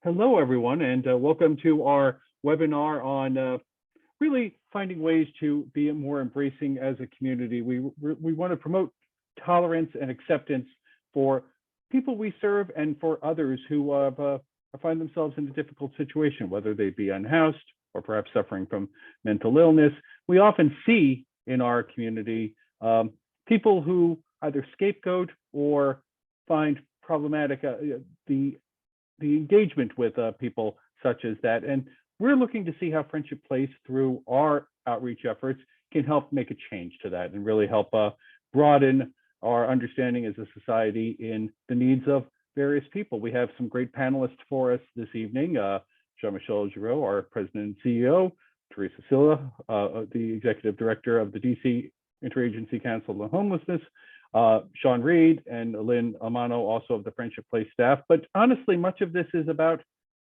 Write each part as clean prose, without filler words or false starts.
Hello, everyone, and welcome to our webinar on really finding ways to be more embracing as a community. We want to promote tolerance and acceptance for people we serve and for others who find themselves in a difficult situation, whether they be unhoused or perhaps suffering from mental illness. We often see in our community people who either scapegoat or find problematic the engagement with people such as that. And we're looking to see how Friendship Place, through our outreach efforts, can help make a change to that and really help broaden our understanding as a society in the needs of various people. We have some great panelists for us this evening. Jean-Michel Giraud, our president and CEO, Teresa Silla, the executive director of the DC Interagency Council on Homelessness, Sean Reed and Lynn Mano, also of the Friendship Place staff. But honestly, much of this is about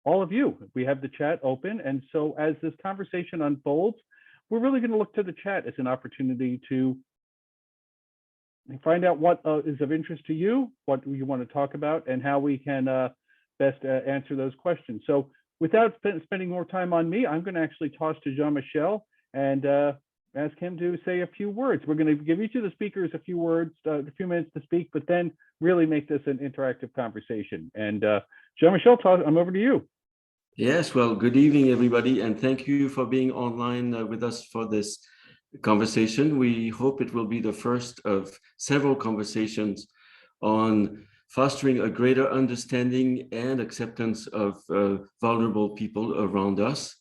all of you. We have the chat open. And so as this conversation unfolds, we're really going to look to the chat as an opportunity to find out what is of interest to you, what you want to talk about, and how we can best answer those questions. So without spending more time on me, I'm going to actually toss to Jean-Michel and ask him to say a few words. We're going to give each of the speakers a few words, a few minutes to speak, but then really make this an interactive conversation. And Jean-Michel, I'm over to you. Yes, well, good evening, everybody, and thank you for being online with us for this conversation. We hope it will be the first of several conversations on fostering a greater understanding and acceptance of vulnerable people around us.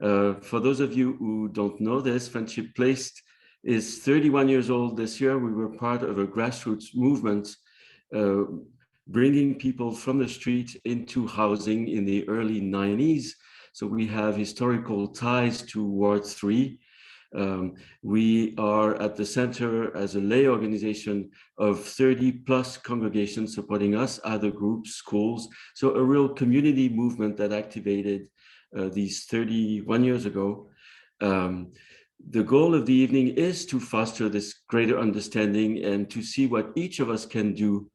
For those of you who don't know this, Friendship Place is 31 years old this year. We were part of a grassroots movement bringing people from the street into housing in the early 90s. So we have historical ties to Ward 3. We are at the center as a lay organization of 30 plus congregations supporting us, other groups, schools. So a real community movement that activated these 31 years ago. The goal of the evening is to foster this greater understanding and to see what each of us can do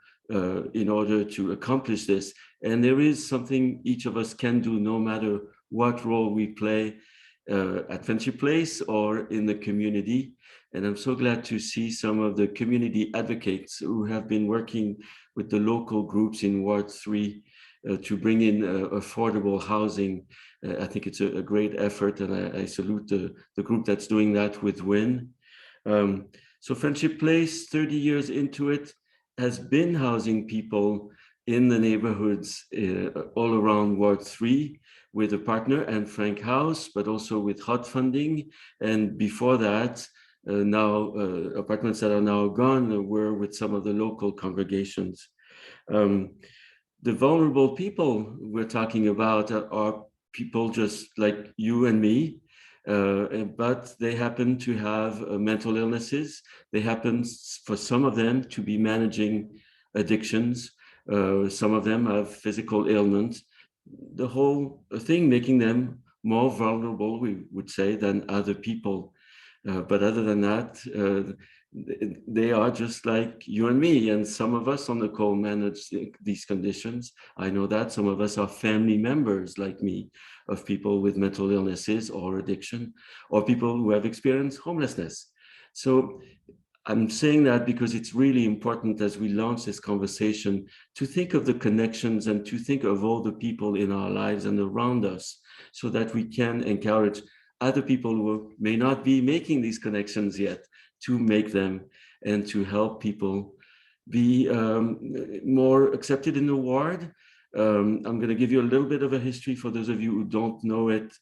in order to accomplish this. And there is something each of us can do no matter what role we play at Friendship Place or in the community. And I'm so glad to see some of the community advocates who have been working with the local groups in Ward 3 to bring in affordable housing. I think it's a great effort, and I salute the group that's doing that with WIN. So Friendship Place, 30 years into it, has been housing people in the neighborhoods all around Ward 3 with a partner and Frank House, but also with hot funding. And before that, now apartments that are now gone were with some of the local congregations. The vulnerable people we're talking about are people just like you and me, but they happen to have mental illnesses. They happen for some of them to be managing addictions. Some of them have physical ailments. The whole thing making them more vulnerable, we would say, than other people. But other than that, they are just like you and me. And some of us on the call manage these conditions. I know that some of us are family members like me of people with mental illnesses or addiction, or people who have experienced homelessness. So I'm saying that because it's really important as we launch this conversation to think of the connections and to think of all the people in our lives and around us so that we can encourage other people who may not be making these connections yet to make them and to help people be more accepted in the ward. I'm going to give you a little bit of a history for those of you who don't know it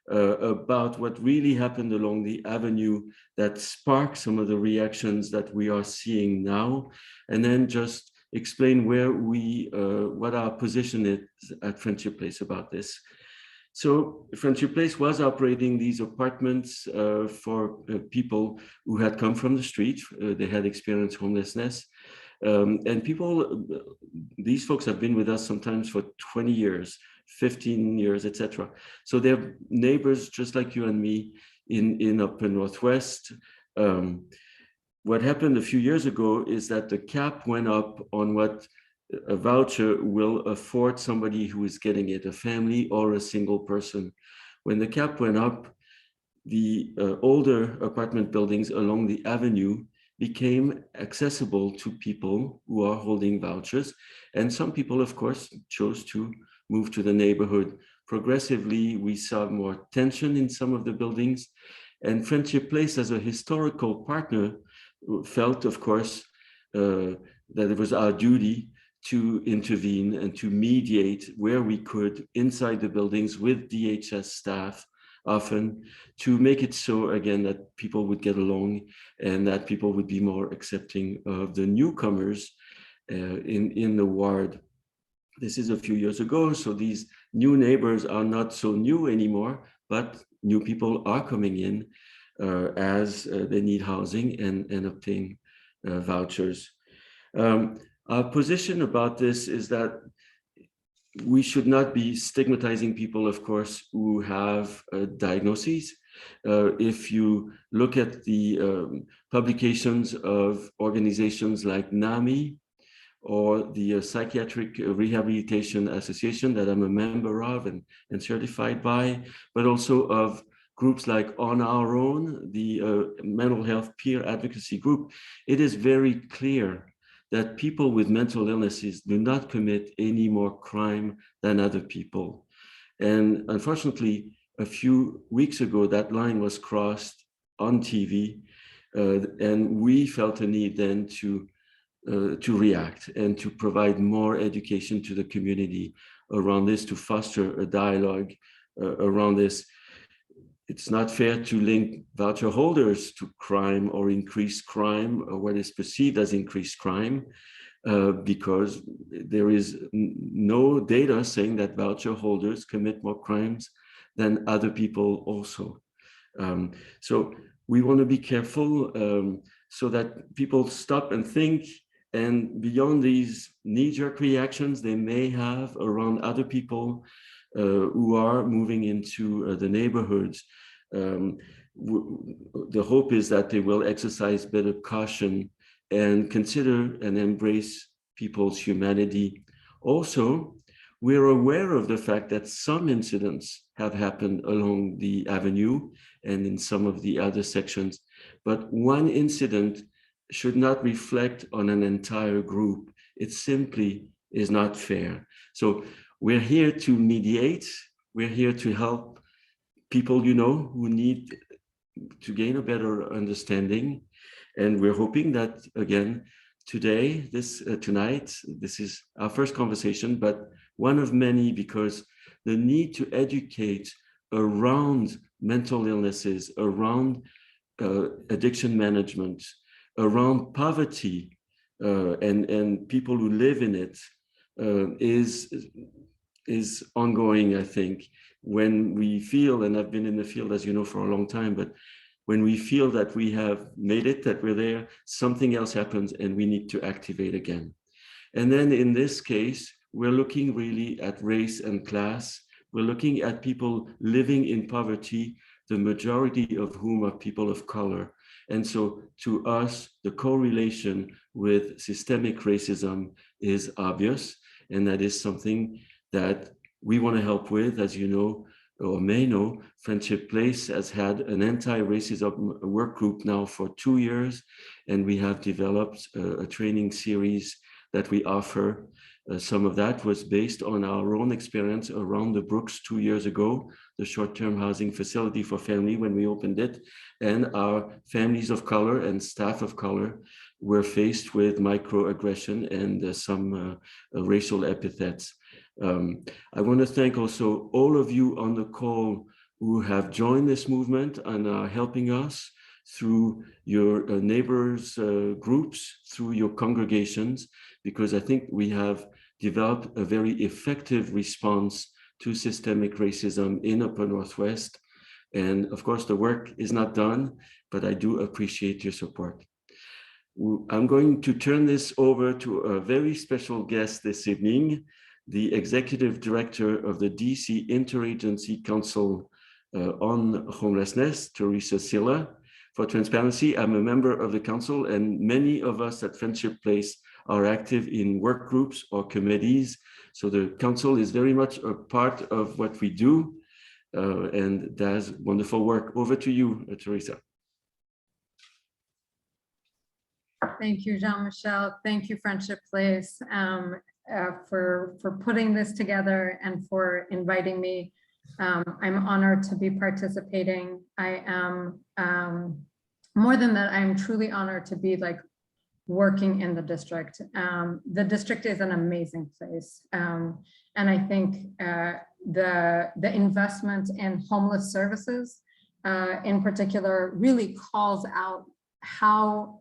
about what really happened along the avenue that sparked some of the reactions that we are seeing now, and then just explain where we, what our position is at Friendship Place about this. So Friendship Place was operating these apartments for people who had come from the street. They had experienced homelessness. And people, these folks have been with us sometimes for 20 years, 15 years, etc. So they're neighbors just like you and me in upper Northwest. What happened a few years ago is that the cap went up on what a voucher will afford somebody who is getting it, a family or a single person. When the cap went up, the older apartment buildings along the avenue became accessible to people who are holding vouchers. And some people, of course, chose to move to the neighborhood. Progressively, we saw more tension in some of the buildings. And Friendship Place, as a historical partner, felt, of course, that it was our duty to intervene and to mediate where we could inside the buildings with DHS staff, often, to make it so, again, that people would get along and that people would be more accepting of the newcomers in the ward. This is a few years ago, so these new neighbors are not so new anymore, but new people are coming in as they need housing and obtain vouchers. Our position about this is that we should not be stigmatizing people, of course, who have diagnoses. If you look at the publications of organizations like NAMI or the Psychiatric Rehabilitation Association that I'm a member of and certified by, but also of groups like On Our Own, the mental health peer advocacy group, it is very clear that people with mental illnesses do not commit any more crime than other people. And unfortunately, a few weeks ago, that line was crossed on TV, and we felt a need then to react and to provide more education to the community around this, to foster a dialogue around this. It's not fair to link voucher holders to crime or increased crime or what is perceived as increased crime, because there is no data saying that voucher holders commit more crimes than other people also. So we want to be careful so that people stop and think, and beyond these knee-jerk reactions they may have around other people who are moving into the neighborhoods. The hope is that they will exercise better caution and consider and embrace people's humanity. Also, we're aware of the fact that some incidents have happened along the avenue and in some of the other sections, but one incident should not reflect on an entire group. It simply is not fair. So we're here to mediate. We're here to help people, who need to gain a better understanding. And we're hoping that, again, tonight, this is our first conversation, but one of many, because the need to educate around mental illnesses, around addiction management, around poverty, and people who live in it is ongoing, I think. When we feel, and I've been in the field, as you know, for a long time, but when we feel that we have made it, that we're there, something else happens and we need to activate again. And then in this case, we're looking really at race and class. We're looking at people living in poverty, the majority of whom are people of color. And so to us, the correlation with systemic racism is obvious. And that is something that we want to help with. As you know, or may know, Friendship Place has had an anti-racism work group now for 2 years, and we have developed a training series that we offer. Some of that was based on our own experience around the Brooks 2 years ago, the short-term housing facility for family when we opened it, and our families of color and staff of color were faced with microaggression and some racial epithets. I want to thank also all of you on the call who have joined this movement and are helping us through your neighbors groups, through your congregations, because I think we have developed a very effective response to systemic racism in Upper Northwest. And of course, the work is not done, but I do appreciate your support. I'm going to turn this over to a very special guest this evening, the Executive Director of the DC Interagency Council on Homelessness, Teresa Silla. For transparency, I'm a member of the council, and many of us at Friendship Place are active in work groups or committees. So the council is very much a part of what we do and does wonderful work. Over to you, Teresa. Thank you, Jean-Michel. Thank you, Friendship Place, for putting this together and for inviting me. I'm honored to be participating. I am, more than that, I'm truly honored to be like working in the district. The district is an amazing place. And I think the investment in homeless services in particular really calls out how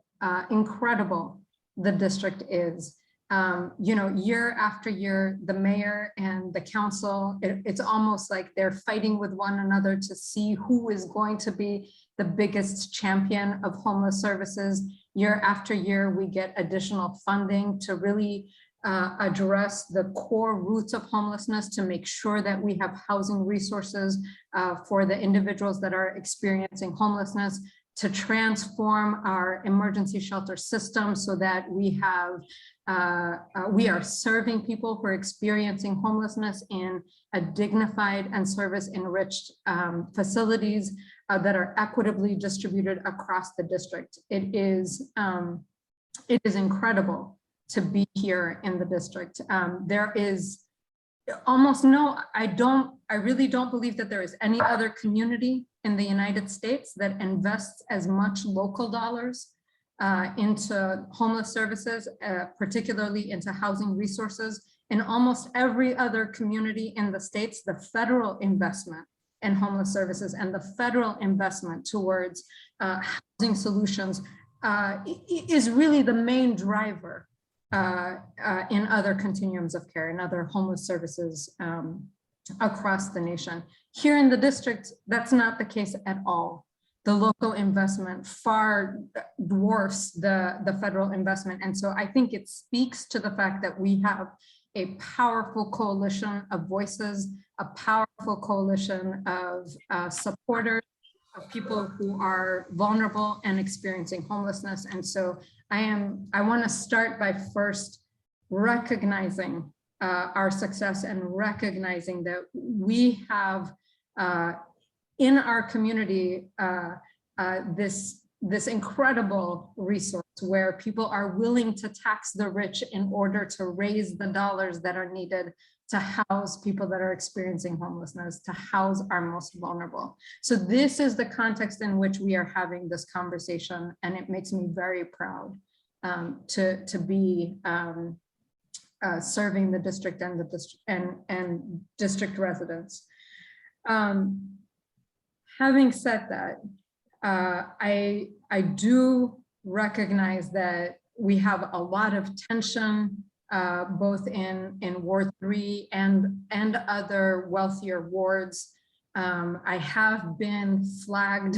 incredible the district is. You know, year after year, the mayor and the council, it's almost like they're fighting with one another to see who is going to be the biggest champion of homeless services. Year after year, we get additional funding to really address the core roots of homelessness, to make sure that we have housing resources for the individuals that are experiencing homelessness, to transform our emergency shelter system so that we are serving people who are experiencing homelessness in a dignified and service-enriched facilities that are equitably distributed across the district. It is incredible to be here in the district. There is almost no, I really don't believe that there is any other community in the United States that invests as much local dollars into homeless services, particularly into housing resources. In almost every other community in the States, the federal investment in homeless services and the federal investment towards housing solutions is really the main driver in other continuums of care, in other homeless services across the nation. Here in the district, that's not the case at all. The local investment far dwarfs the federal investment. And so I think it speaks to the fact that we have a powerful coalition of voices, a powerful coalition of supporters, of people who are vulnerable and experiencing homelessness. And so I want to start by first recognizing our success and recognizing that we have in our community this incredible resource where people are willing to tax the rich in order to raise the dollars that are needed to house people that are experiencing homelessness, to house our most vulnerable. So this is the context in which we are having this conversation, and it makes me very proud to be serving the district and the district residents. Having said that, I do recognize that we have a lot of tension both in Ward 3 and other wealthier wards. I have been flagged.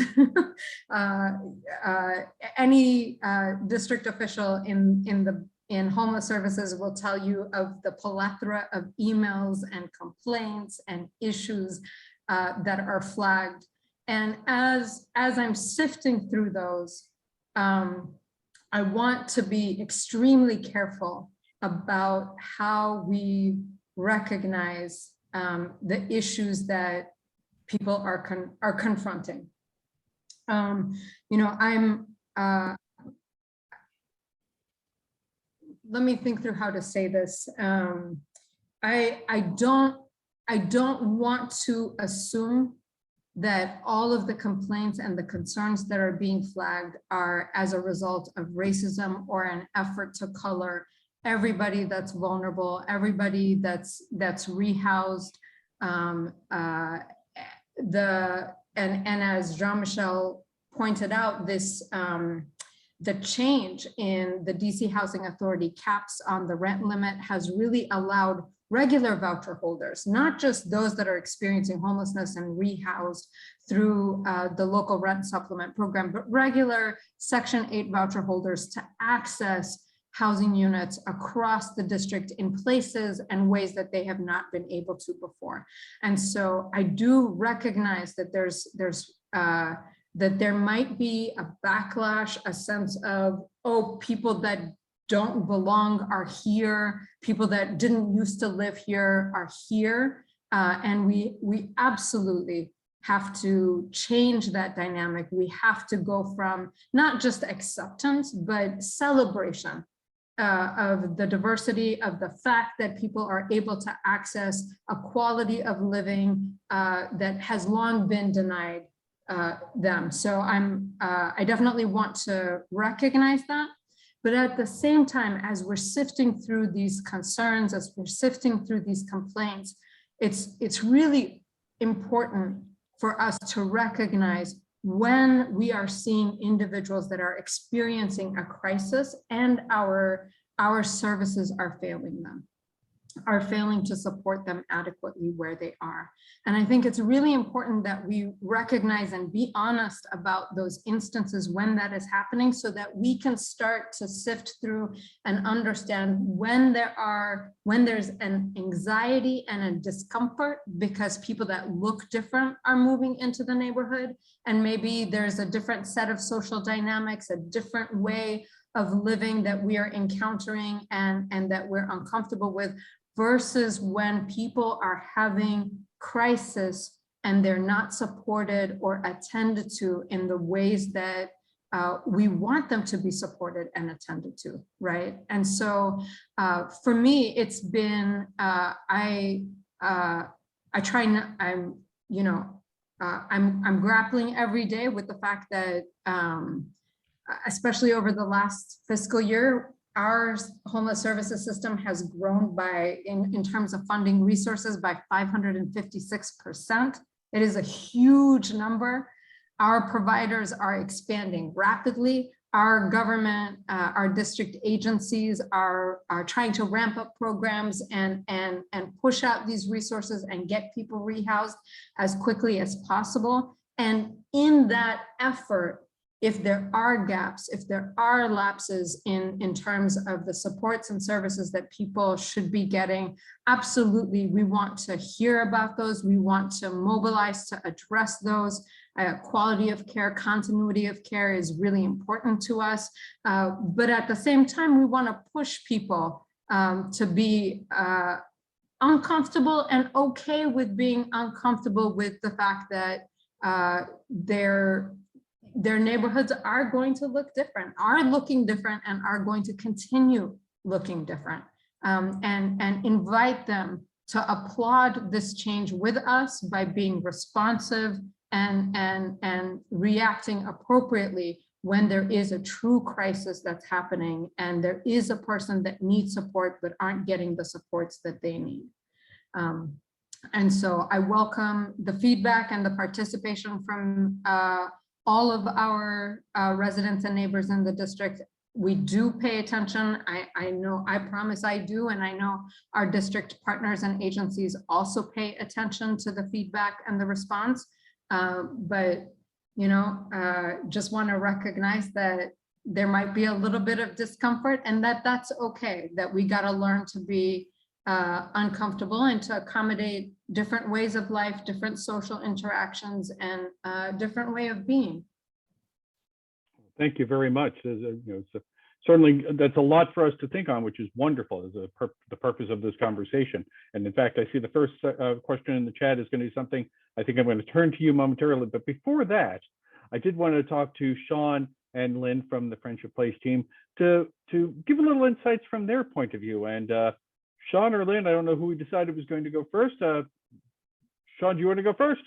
Any district official in homeless services will tell you of the plethora of emails and complaints and issues that are flagged. And as I'm sifting through those, I want to be extremely careful about how we recognize the issues that people are confronting. You know, let me think through how to say this. I don't want to assume that all of the complaints and the concerns that are being flagged are as a result of racism or an effort to color everybody that's vulnerable, everybody that's rehoused. And as Jean-Michel pointed out, this the change in the DC Housing Authority caps on the rent limit has really allowed regular voucher holders, not just those that are experiencing homelessness and rehoused through the local rent supplement program, but regular Section 8 voucher holders to access housing units across the district in places and ways that they have not been able to before. And so I do recognize that that there might be a backlash, a sense of, oh, people that don't belong are here. People that didn't used to live here are here. And we absolutely have to change that dynamic. We have to go from not just acceptance, but celebration of the diversity, of the fact that people are able to access a quality of living that has long been denied them. So I definitely want to recognize that. But at the same time, as we're sifting through these concerns, as we're sifting through these complaints, it's really important for us to recognize when we are seeing individuals that are experiencing a crisis and our services are failing them, are failing to support them adequately where they are. And I think it's really important that we recognize and be honest about those instances when that is happening, so that we can start to sift through and understand when there's an anxiety and a discomfort because people that look different are moving into the neighborhood, and maybe there's a different set of social dynamics, a different way of living that we are encountering and that we're uncomfortable with, versus when people are having crisis and they're not supported or attended to in the ways that we want them to be supported and attended to, right? And so for me, it's been, I'm grappling every day with the fact that, especially over the last fiscal year, our homeless services system has grown by, in terms of funding resources, by 556%. It is a huge number. Our providers are expanding rapidly. Our government, our district agencies are trying to ramp up programs and push out these resources and get people rehoused as quickly as possible. And in that effort, if there are gaps, if there are lapses in terms of the supports and services that people should be getting, absolutely, we want to hear about those. We want to mobilize to address those. Quality of care, continuity of care is really important to us. But at the same time, we want to push people to be uncomfortable and okay with being uncomfortable with the fact that their neighborhoods are going to look different, are looking different, and are going to continue looking different, and invite them to applaud this change with us by being responsive and reacting appropriately when there is a true crisis that's happening and there is a person that needs support but aren't getting the supports that they need. And so I welcome the feedback and the participation from all of our residents and neighbors in the district. We do pay attention. I know, I promise I do, and I know our district partners and agencies also pay attention to the feedback and the response. But, you know, just want to recognize that there might be a little bit of discomfort, and that's okay, that we got to learn to be uncomfortable and to accommodate different ways of life, different social interactions, and different way of being. Thank you very much. Certainly, that's a lot for us to think on, which is wonderful, as the purpose of this conversation. And in fact, I see the first question in the chat is going to be something I think I'm going to turn to you momentarily. But before that, I did want to talk to Sean and Lynn from the Friendship Place team to give a little insights from their point of view. And Sean or Lynn, I don't know who we decided was going to go first. Sean, do you want to go first?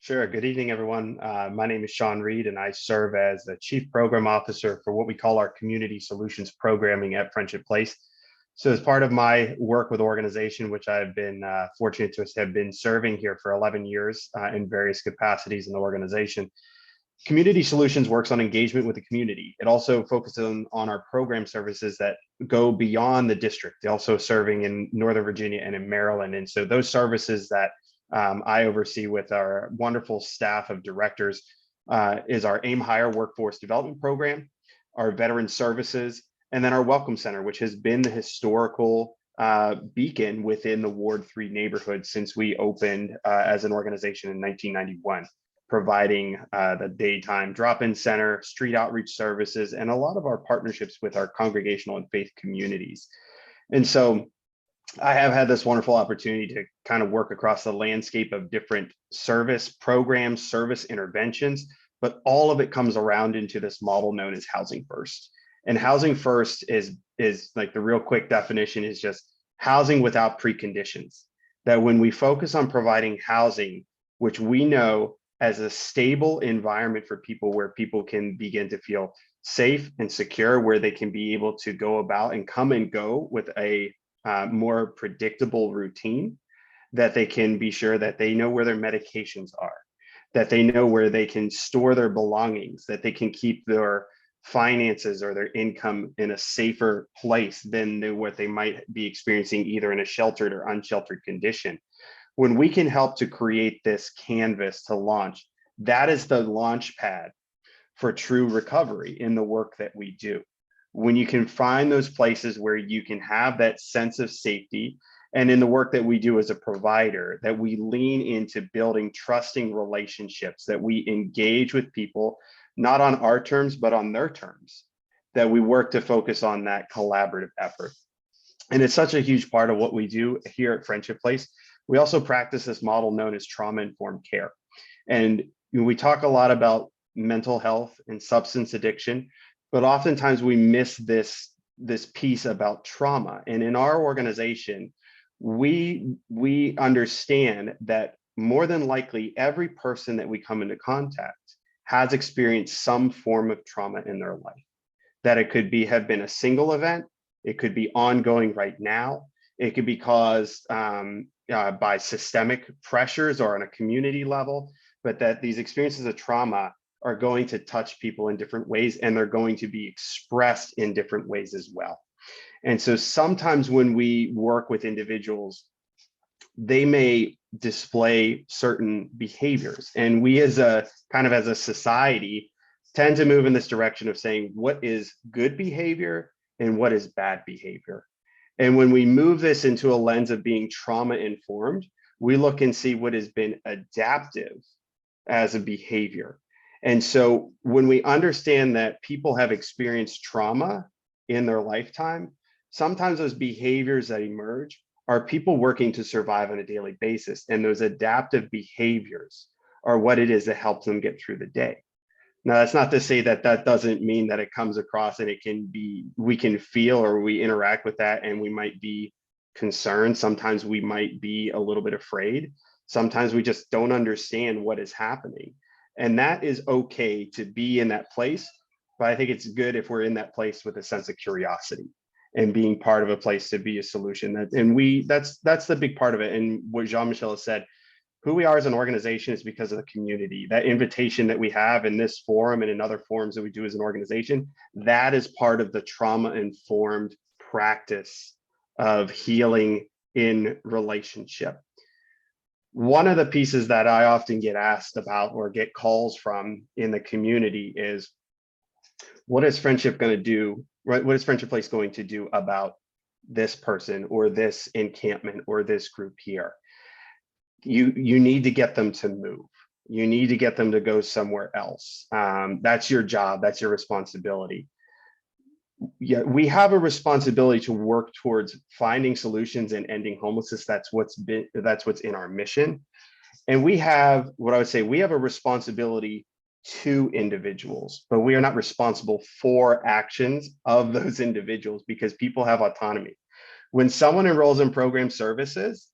Sure. Good evening, everyone. My name is Sean Reed, and I serve as the Chief Program Officer for what we call our Community Solutions Programming at Friendship Place. So as part of my work with organization, which I've been fortunate to have been serving here for 11 years in various capacities in the organization, Community Solutions works on engagement with the community. It also focuses on our program services that go beyond the district. They're also serving in Northern Virginia and in Maryland. And so those services that I oversee with our wonderful staff of directors is our Aim Higher Workforce Development Program, our Veteran Services, and then our Welcome Center, which has been the historical beacon within the Ward 3 neighborhood since we opened as an organization in 1991. providing the daytime drop-in center, street outreach services, and a lot of our partnerships with our congregational and faith communities. And so I have had this wonderful opportunity to kind of work across the landscape of different service programs, service interventions, but all of it comes around into this model known as housing first. And housing first is like the real quick definition is just housing without preconditions. That when we focus on providing housing, which we know as a stable environment for people where people can begin to feel safe and secure, where they can be able to go about and come and go with a more predictable routine, that they can be sure that they know where their medications are, that they know where they can store their belongings, that they can keep their finances or their income in a safer place than what they might be experiencing either in a sheltered or unsheltered condition. When we can help to create this canvas to launch, that is the launch pad for true recovery in the work that we do. When you can find those places where you can have that sense of safety, and in the work that we do as a provider, that we lean into building trusting relationships, that we engage with people, not on our terms, but on their terms, that we work to focus on that collaborative effort. And it's such a huge part of what we do here at Friendship Place. We also practice this model known as trauma-informed care. And we talk a lot about mental health and substance addiction, but oftentimes we miss this piece about trauma. And in our organization, we understand that more than likely every person that we come into contact has experienced some form of trauma in their life. That it could have been a single event, it could be ongoing right now, it could be caused by systemic pressures or on a community level, but that these experiences of trauma are going to touch people in different ways, and they're going to be expressed in different ways as well. And so sometimes when we work with individuals, they may display certain behaviors, and we as a society tend to move in this direction of saying what is good behavior and what is bad behavior. And when we move this into a lens of being trauma informed, we look and see what has been adaptive as a behavior. And so when we understand that people have experienced trauma in their lifetime, sometimes those behaviors that emerge are people working to survive on a daily basis. And those adaptive behaviors are what it is that helps them get through the day. Now, that's not to say that that doesn't mean that it comes across and we can feel or we interact with that and we might be concerned. Sometimes we might be a little bit afraid. Sometimes we just don't understand what is happening. And that is okay to be in that place. But I think it's good if we're in that place with a sense of curiosity and being part of a place to be a solution. That's the big part of it. And what Jean-Michel has said, who we are as an organization is because of the community. That invitation that we have in this forum and in other forums that we do as an organization, that is part of the trauma-informed practice of healing in relationship. One of the pieces that I often get asked about or get calls from in the community is, what is Friendship going to do? Right? What is Friendship Place going to do about this person or this encampment or this group here? You need to get them to move. You need to get them to go somewhere else. That's your job. That's your responsibility. Yeah, we have a responsibility to work towards finding solutions and ending homelessness. That's what's in our mission. And we have a responsibility to individuals, but we are not responsible for actions of those individuals because people have autonomy. When someone enrolls in program services,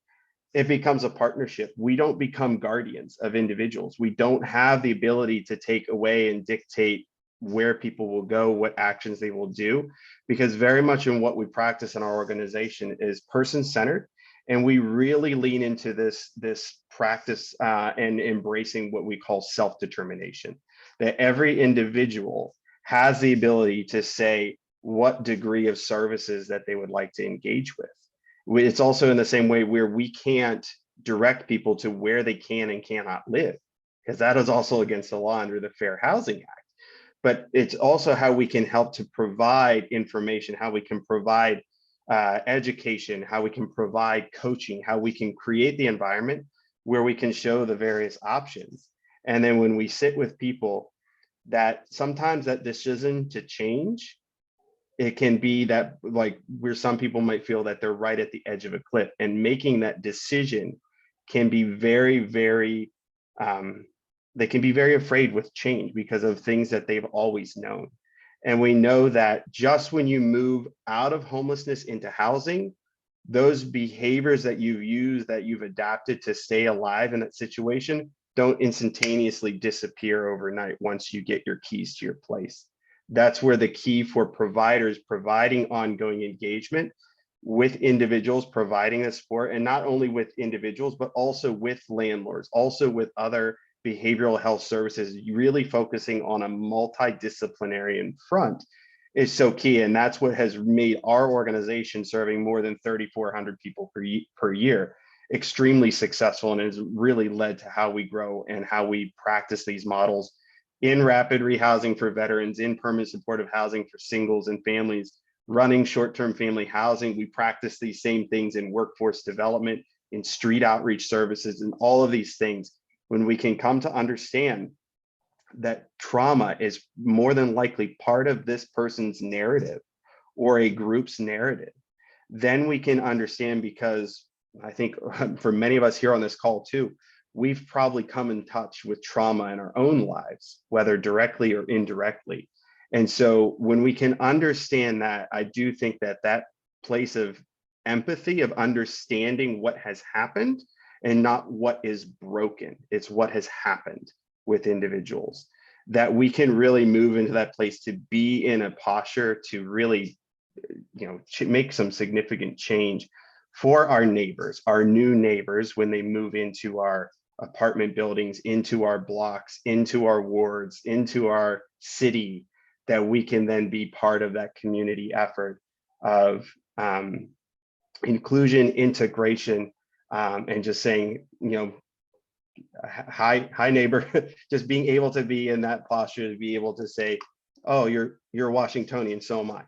it becomes a partnership. We don't become guardians of individuals. We don't have the ability to take away and dictate where people will go, what actions they will do, because very much in what we practice in our organization is person-centered. And we really lean into this practice and embracing what we call self-determination, that every individual has the ability to say what degree of services that they would like to engage with. It's also in the same way where we can't direct people to where they can and cannot live, because that is also against the law under the Fair Housing Act. But it's also how we can help to provide information, how we can provide education, how we can provide coaching, how we can create the environment where we can show the various options. And then when we sit with people, that sometimes that decision to change, it can be that, like, where some people might feel that they're right at the edge of a cliff, and making that decision can be very, very, they can be very afraid with change because of things that they've always known. And we know that just when you move out of homelessness into housing, those behaviors that you've used, that you've adapted to stay alive in that situation, don't instantaneously disappear overnight once you get your keys to your place. That's where the key for providers providing ongoing engagement with individuals, providing the support, and not only with individuals, but also with landlords, also with other behavioral health services, really focusing on a multidisciplinary front is so key. And that's what has made our organization, serving more than 3,400 people per year, extremely successful, and has really led to how we grow and how we practice these models in rapid rehousing for veterans, in permanent supportive housing for singles and families, running short-term family housing. We practice these same things in workforce development, in street outreach services, and all of these things. When we can come to understand that trauma is more than likely part of this person's narrative or a group's narrative, then we can understand, because I think for many of us here on this call too, we've probably come in touch with trauma in our own lives, whether directly or indirectly. And so when we can understand that, I do think that that place of empathy, of understanding what has happened and not what is broken, it's what has happened with individuals, that we can really move into that place to be in a posture to really, make some significant change for our neighbors, our new neighbors, when they move into our apartment buildings, into our blocks, into our wards, into our city, that we can then be part of that community effort of inclusion, integration, and just saying, hi neighbor, just being able to be in that posture, to be able to say, oh, you're Washingtonian, so am I,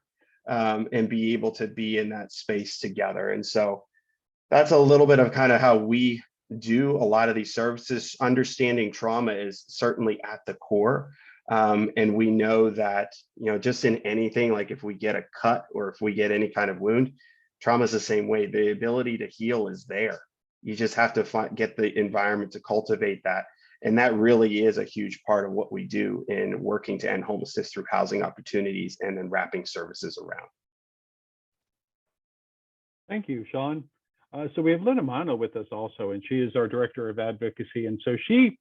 and be able to be in that space together. And so that's a little bit of kind of how we do a lot of these services. Understanding trauma is certainly at the core. And we know that, just in anything, like if we get a cut or if we get any kind of wound, trauma is the same way. The ability to heal is there. You just have to get the environment to cultivate that. And that really is a huge part of what we do in working to end homelessness through housing opportunities and then wrapping services around. Thank you, Sean. So we have Mano with us also, and she is our Director of Advocacy. And so she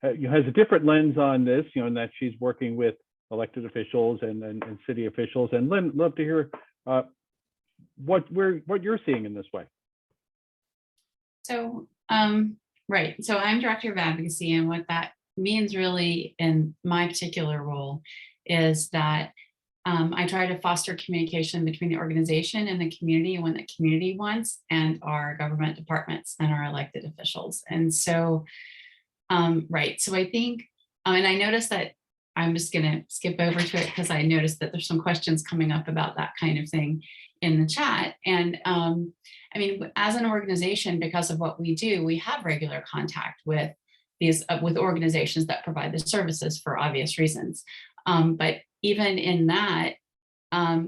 has a different lens on this, in that she's working with elected officials and city officials. And Lynn, love to hear what you're seeing in this way. So, right. So I'm Director of Advocacy, and what that means really in my particular role is that I try to foster communication between the organization and the community, and what the community wants, and our government departments and our elected officials. And so, right. So I think, and I noticed that I'm just going to skip over to it because I noticed that there's some questions coming up about that kind of thing in the chat. And I mean, as an organization, because of what we do, we have regular contact with these with organizations that provide the services for obvious reasons. But even in that,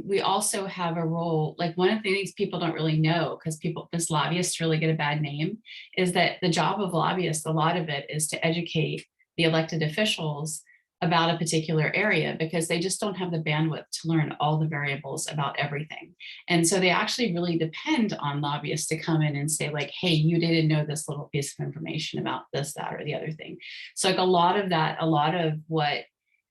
we also have a role. Like, one of the things people don't really know, because lobbyists really get a bad name, is that the job of lobbyists, a lot of it is to educate the elected officials about a particular area, because they just don't have the bandwidth to learn all the variables about everything. And so they actually really depend on lobbyists to come in and say, like, hey, you didn't know this little piece of information about this, that, or the other thing. So like a lot of what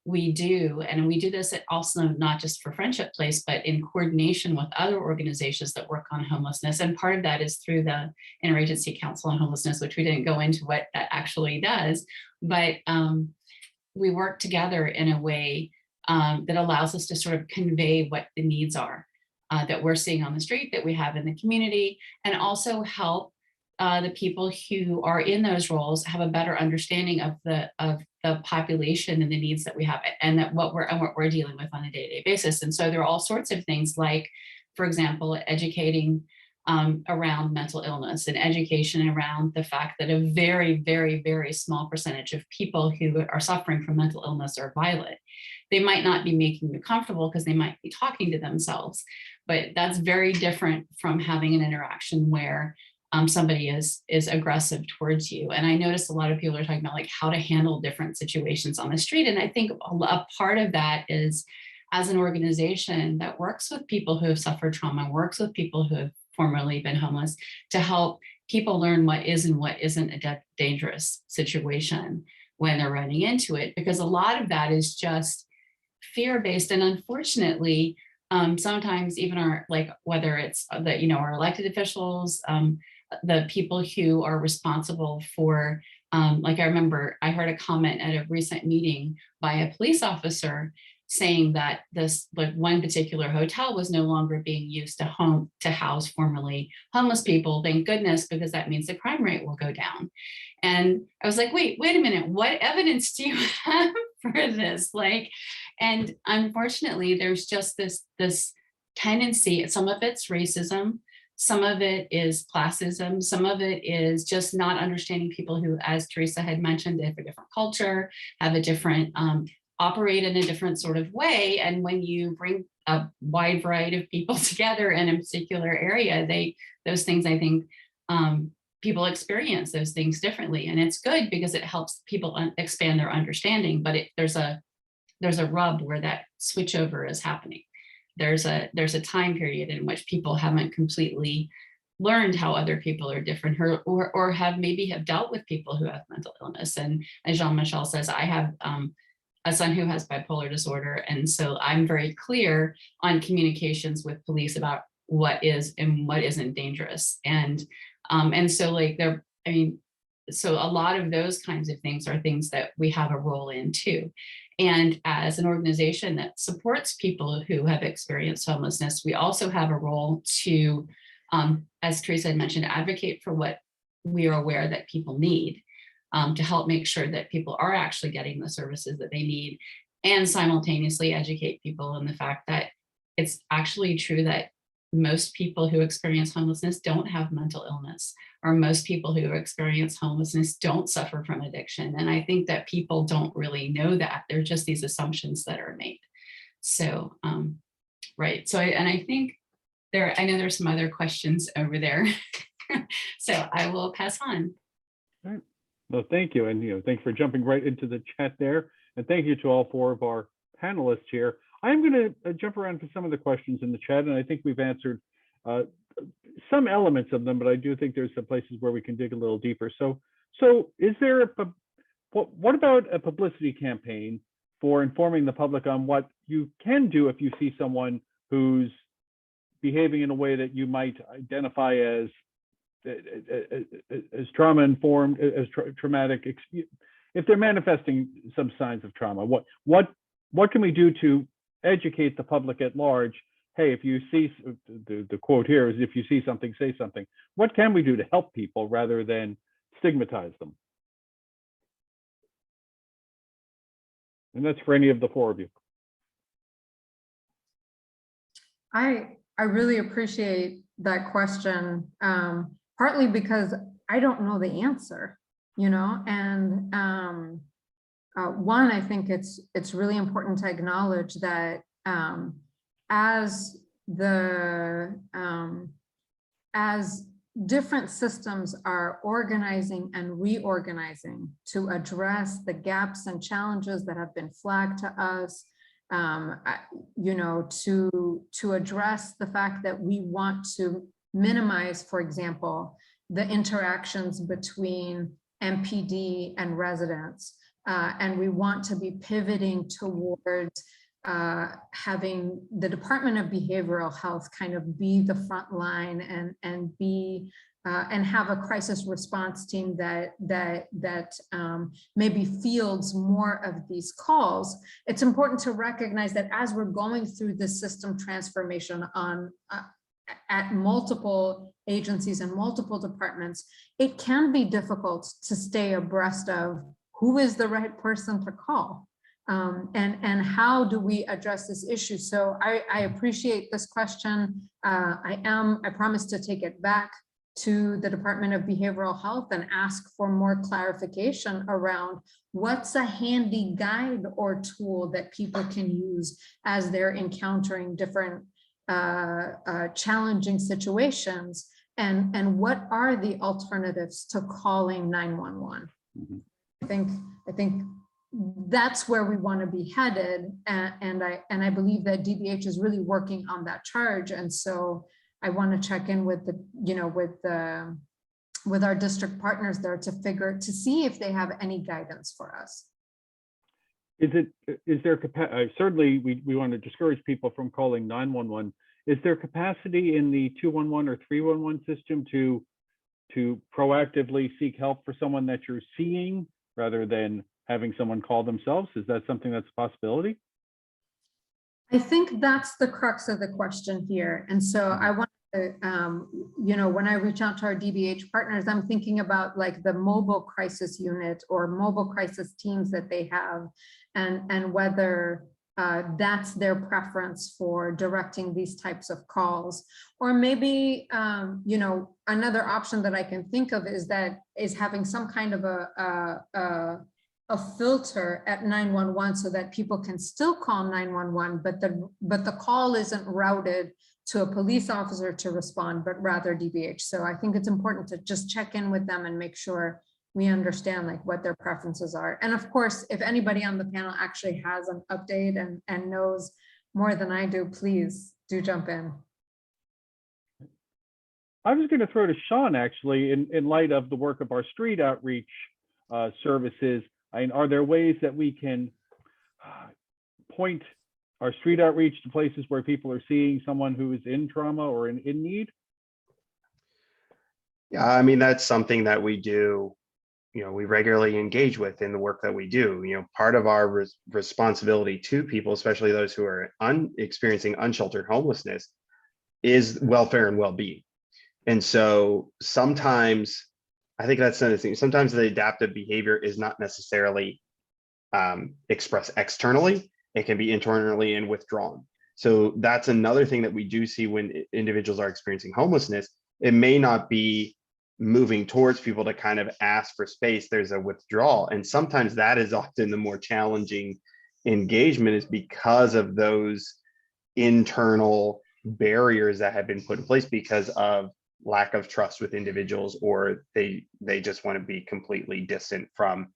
we do, and we do this also not just for Friendship Place, but in coordination with other organizations that work on homelessness. And part of that is through the Interagency Council on Homelessness, which we didn't go into what that actually does, but we work together in a way that allows us to sort of convey what the needs are that we're seeing on the street, that we have in the community, and also help the people who are in those roles have a better understanding of the population and the needs that we have, and that what we're dealing with on a day-to-day basis. And so there are all sorts of things, like, for example, educating around mental illness and education around the fact that a very, very, very small percentage of people who are suffering from mental illness are violent. They might not be making you comfortable because they might be talking to themselves, but that's very different from having an interaction where somebody is aggressive towards you. And I noticed a lot of people are talking about like how to handle different situations on the street. And I think a part of that is, as an organization that works with people who have suffered trauma, works with people who have formerly been homeless, to help people learn what is and what isn't a dangerous situation when they're running into it. Because a lot of that is just fear-based. And unfortunately, sometimes even our, like, whether it's that, you know, our elected officials, the people who are responsible for, like I remember I heard a comment at a recent meeting by a police officer saying that this, like, one particular hotel was no longer being used to house formerly homeless people. Thank goodness, because that means the crime rate will go down. And I was like, wait a minute, what evidence do you have for this? Like, and unfortunately, there's just this tendency, some of it's racism, some of it is classism, some of it is just not understanding people who, as Teresa had mentioned, have a different culture, have a different, operate in a different sort of way. And when you bring a wide variety of people together in a particular area, those things, I think, people experience those things differently. And it's good because it helps people expand their understanding, but there's a rub where that switchover is happening. There's a time period in which people haven't completely learned how other people are different, or have dealt with people who have mental illness. And as Jean-Michel says, I have a son who has bipolar disorder. And so I'm very clear on communications with police about what is and what isn't dangerous. And so like so a lot of those kinds of things are things that we have a role in too. And as an organization that supports people who have experienced homelessness, we also have a role to, as Teresa had mentioned, advocate for what we are aware that people need, to help make sure that people are actually getting the services that they need, and simultaneously educate people in the fact that it's actually true that most people who experience homelessness don't have mental illness, or most people who experience homelessness don't suffer from addiction. And I think that people don't really know that. They're just these assumptions that are made. So, right. So, I think I know there's some other questions over there. So I will pass on. All right. Well, thank you. And, thanks for jumping right into the chat there. And thank you to all four of our panelists here. I'm going to jump around to some of the questions in the chat, and I think we've answered some elements of them, but I do think there's some places where we can dig a little deeper. So is there what about a publicity campaign for informing the public on what you can do if you see someone who's behaving in a way that you might identify as trauma informed, as traumatic, if they're manifesting some signs of trauma? What can we do to educate the public at large? Hey, if you see, the quote here is, if you see something, say something. What can we do to help people rather than stigmatize them? And that's for any of the four of you. I really appreciate that question, partly because I don't know the answer, and one, I think it's really important to acknowledge that as different systems are organizing and reorganizing to address the gaps and challenges that have been flagged to us, to address the fact that we want to minimize, for example, the interactions between MPD and residents. And we want to be pivoting towards having the Department of Behavioral Health kind of be the front line and have a crisis response team that maybe fields more of these calls. It's important to recognize that as we're going through this system transformation at multiple agencies and multiple departments, it can be difficult to stay abreast of who is the right person to call. And how do we address this issue? So I appreciate this question. I promise to take it back to the Department of Behavioral Health and ask for more clarification around what's a handy guide or tool that people can use as they're encountering different challenging situations, and what are the alternatives to calling 911. I think that's where we want to be headed, and I believe that DBH is really working on that charge. And so I want to check in with with our district partners there to see if they have any guidance for us. Is there certainly we want to discourage people from calling 911. Is there capacity in the 211 or 311 system to proactively seek help for someone that you're seeing rather than having someone call themselves? Is that something that's a possibility? I think that's the crux of the question here. And so I want to, when I reach out to our DBH partners, I'm thinking about like the mobile crisis unit or mobile crisis teams that they have, and whether that's their preference for directing these types of calls. Or maybe, another option that I can think of is having some kind of a filter at 911 so that people can still call 911, but the call isn't routed to a police officer to respond, but rather DBH. So I think it's important to just check in with them and make sure we understand like what their preferences are. And of course, if anybody on the panel actually has an update and knows more than I do, please do jump in. I was going to throw to Sean, actually, in light of the work of our street outreach services. Are there ways that we can point our street outreach to places where people are seeing someone who is in trauma or in need? Yeah, I mean, that's something that we do, we regularly engage with in the work that we do. Part of our responsibility to people, especially those who are experiencing unsheltered homelessness, is welfare and well-being. And so sometimes, I think that's another thing, sometimes the adaptive behavior is not necessarily expressed externally. It can be internally and withdrawn. So that's another thing that we do see when individuals are experiencing homelessness. It may not be moving towards people to kind of ask for space. There's a withdrawal. And sometimes that is often the more challenging engagement, is because of those internal barriers that have been put in place because of lack of trust with individuals, or they just want to be completely distant from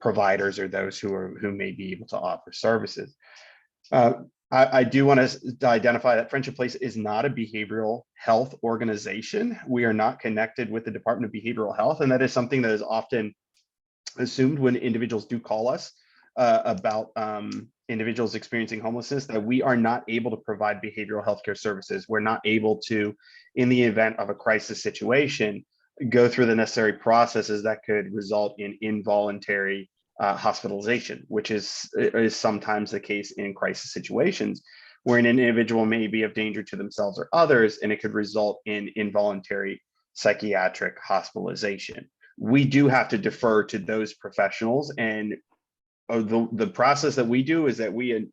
providers or those who may be able to offer services. I do want to identify that Friendship Place is not a behavioral health organization. We are not connected with the Department of Behavioral Health, and that is something that is often assumed when individuals do call us about individuals experiencing homelessness, that we are not able to provide behavioral health care services. We're not able to, in the event of a crisis situation, go through the necessary processes that could result in involuntary hospitalization, which is sometimes the case in crisis situations, where an individual may be of danger to themselves or others, and it could result in involuntary psychiatric hospitalization. We do have to defer to those professionals, and the process that we do is that we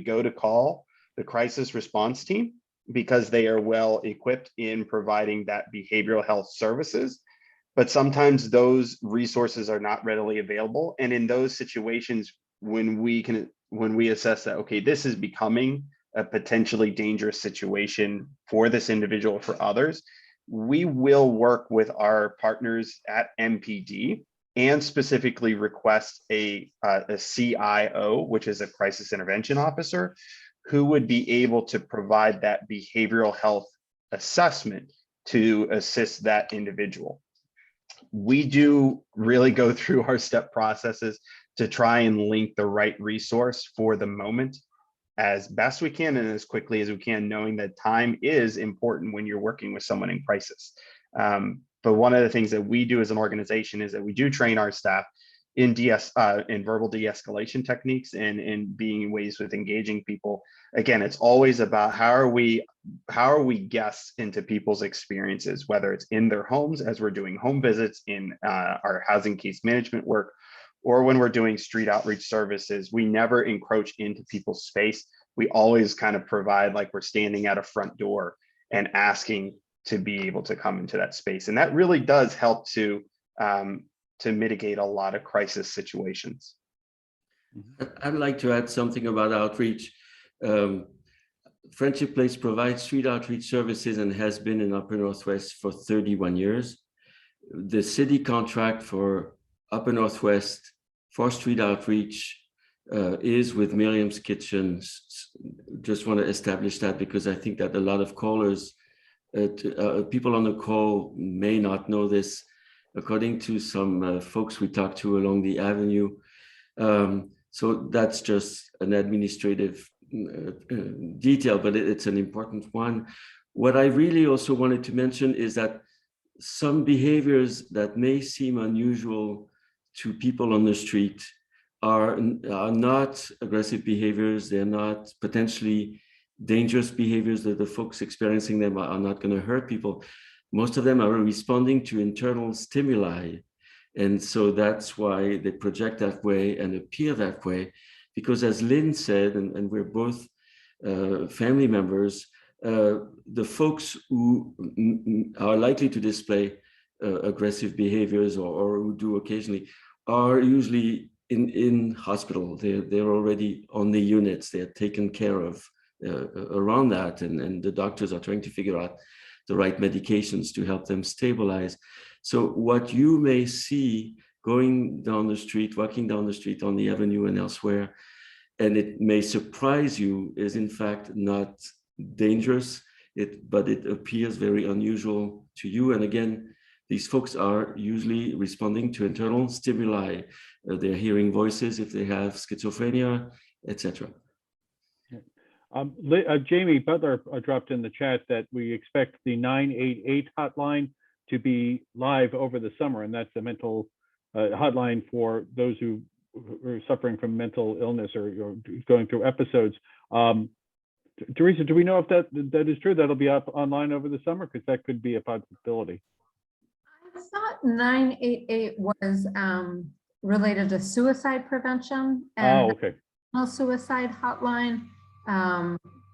go to call the crisis response team, because they are well equipped in providing that behavioral health services. But sometimes those resources are not readily available. And in those situations, when we assess that, okay, this is becoming a potentially dangerous situation for this individual, for others, we will work with our partners at MPD and specifically request a CIO, which is a crisis intervention officer, who would be able to provide that behavioral health assessment to assist that individual. We do really go through our step processes to try and link the right resource for the moment as best we can and as quickly as we can, knowing that time is important when you're working with someone in crisis. But one of the things that we do as an organization is that we do train our staff in verbal de-escalation techniques and in being ways with engaging people. Again, it's always about how are we guests into people's experiences, whether it's in their homes as we're doing home visits, in our housing case management work, or when we're doing street outreach services, we never encroach into people's space. We always kind of provide like we're standing at a front door and asking to be able to come into that space. And that really does help to mitigate a lot of crisis situations. I'd like to add something about outreach. Friendship Place provides street outreach services and has been in Upper Northwest for 31 years. The city contract for Upper Northwest for street outreach is with Miriam's Kitchen. Just want to establish that because I think that a lot of callers, people on the call may not know this. According to some folks we talked to along the avenue. So that's just an administrative detail, but it's an important one. What I really also wanted to mention is that some behaviors that may seem unusual to people on the street are not aggressive behaviors. They're not potentially dangerous behaviors, that the folks experiencing them are not going to hurt people. Most of them are responding to internal stimuli. And so that's why they project that way and appear that way. Because as Lynn said, and we're both family members, the folks who are likely to display aggressive behaviors or who do occasionally are usually in hospital. They're already on the units. They're taken care of around that. And the doctors are trying to figure out the right medications to help them stabilize. So what you may see going down the street, walking down the street on the avenue and elsewhere, and it may surprise you, is in fact not dangerous, but it appears very unusual to you. And again, these folks are usually responding to internal stimuli. They're hearing voices if they have schizophrenia, etc. Jamie Butler dropped in the chat that we expect the 988 hotline to be live over the summer, and that's the mental hotline for those who are suffering from mental illness or going through episodes. Teresa, do we know if that is true? That'll be up online over the summer, because that could be a possibility. I thought 988 was related to suicide prevention and okay. Suicide hotline.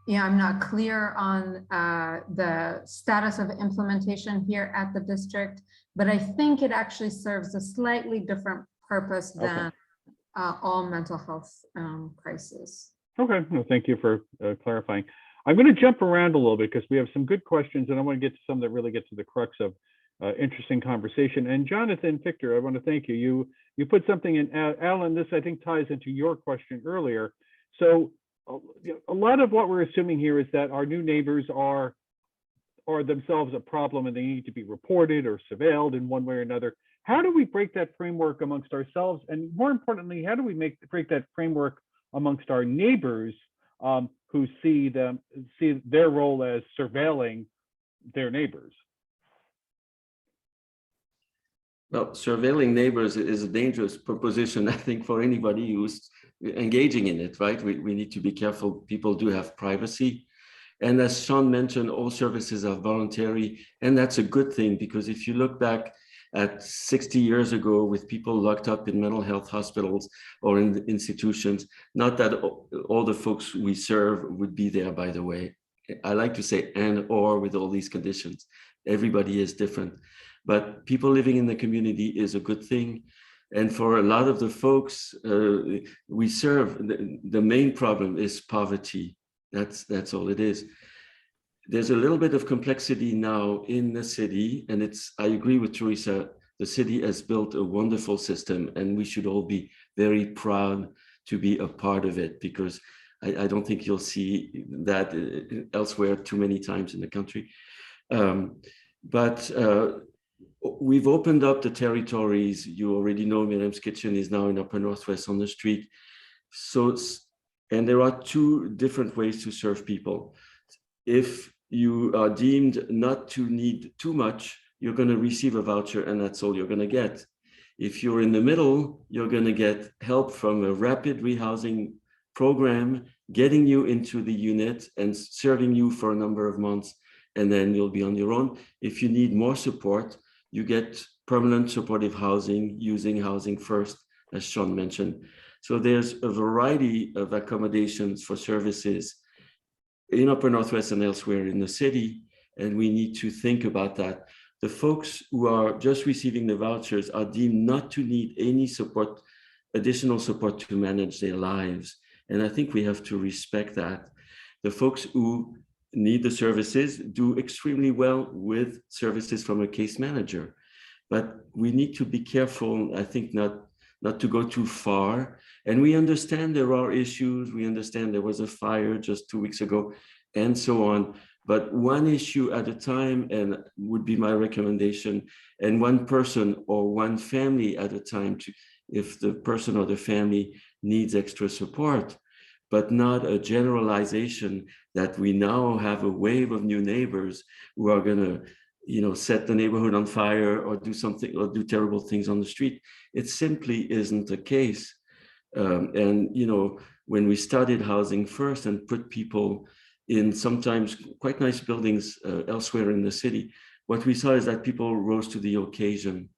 Yeah, I'm not clear on the status of implementation here at the district, but I think it actually serves a slightly different purpose than all mental health crises. Okay, well, thank you for clarifying. I'm going to jump around a little bit because we have some good questions, and I want to get to some that really get to the crux of interesting conversation. And Jonathan Victor, I want to thank you. You put something in, Alan, this I think ties into your question earlier. So a lot of what we're assuming here is that our new neighbors are themselves a problem and they need to be reported or surveilled in one way or another. How do we break that framework amongst ourselves? And more importantly, how do we break that framework amongst our neighbors who see their role as surveilling their neighbors? Well, surveilling neighbors is a dangerous proposition, I think, for anybody who's engaging in it, right? We need to be careful. People do have privacy. And as Sean mentioned, all services are voluntary. And that's a good thing, because if you look back at 60 years ago with people locked up in mental health hospitals or in institutions, not that all the folks we serve would be there, by the way. I like to say or with all these conditions. Everybody is different. But people living in the community is a good thing. And for a lot of the folks we serve, the main problem is poverty. That's all it is. There's a little bit of complexity now in the city, and I agree with Teresa, the city has built a wonderful system, and we should all be very proud to be a part of it, because I don't think you'll see that elsewhere too many times in the country. But we've opened up the territories. You already know Miriam's Kitchen is now in Upper Northwest on the street. And there are two different ways to serve people. If you are deemed not to need too much, you're going to receive a voucher, and that's all you're going to get. If you're in the middle, you're going to get help from a rapid rehousing program, getting you into the unit and serving you for a number of months, and then you'll be on your own. If you need more support, you get permanent supportive housing using Housing First as Sean mentioned. So there's a variety of accommodations for services in Upper Northwest and elsewhere in the city, and we need to think about that. The folks who are just receiving the vouchers are deemed not to need any support, additional support to manage their lives. And I think we have to respect that. The folks who need the services do extremely well with services from a case manager. But we need to be careful, I think, not to go too far. And we understand there are issues. We understand there was a fire just 2 weeks ago and so on. But one issue at a time, and would be my recommendation, and one person or one family at a time, if the person or the family needs extra support, but not a generalization that we now have a wave of new neighbors who are going to, set the neighborhood on fire or do something or do terrible things on the street. It simply isn't the case. When we started Housing First and put people in sometimes quite nice buildings elsewhere in the city, what we saw is that people rose to the occasion.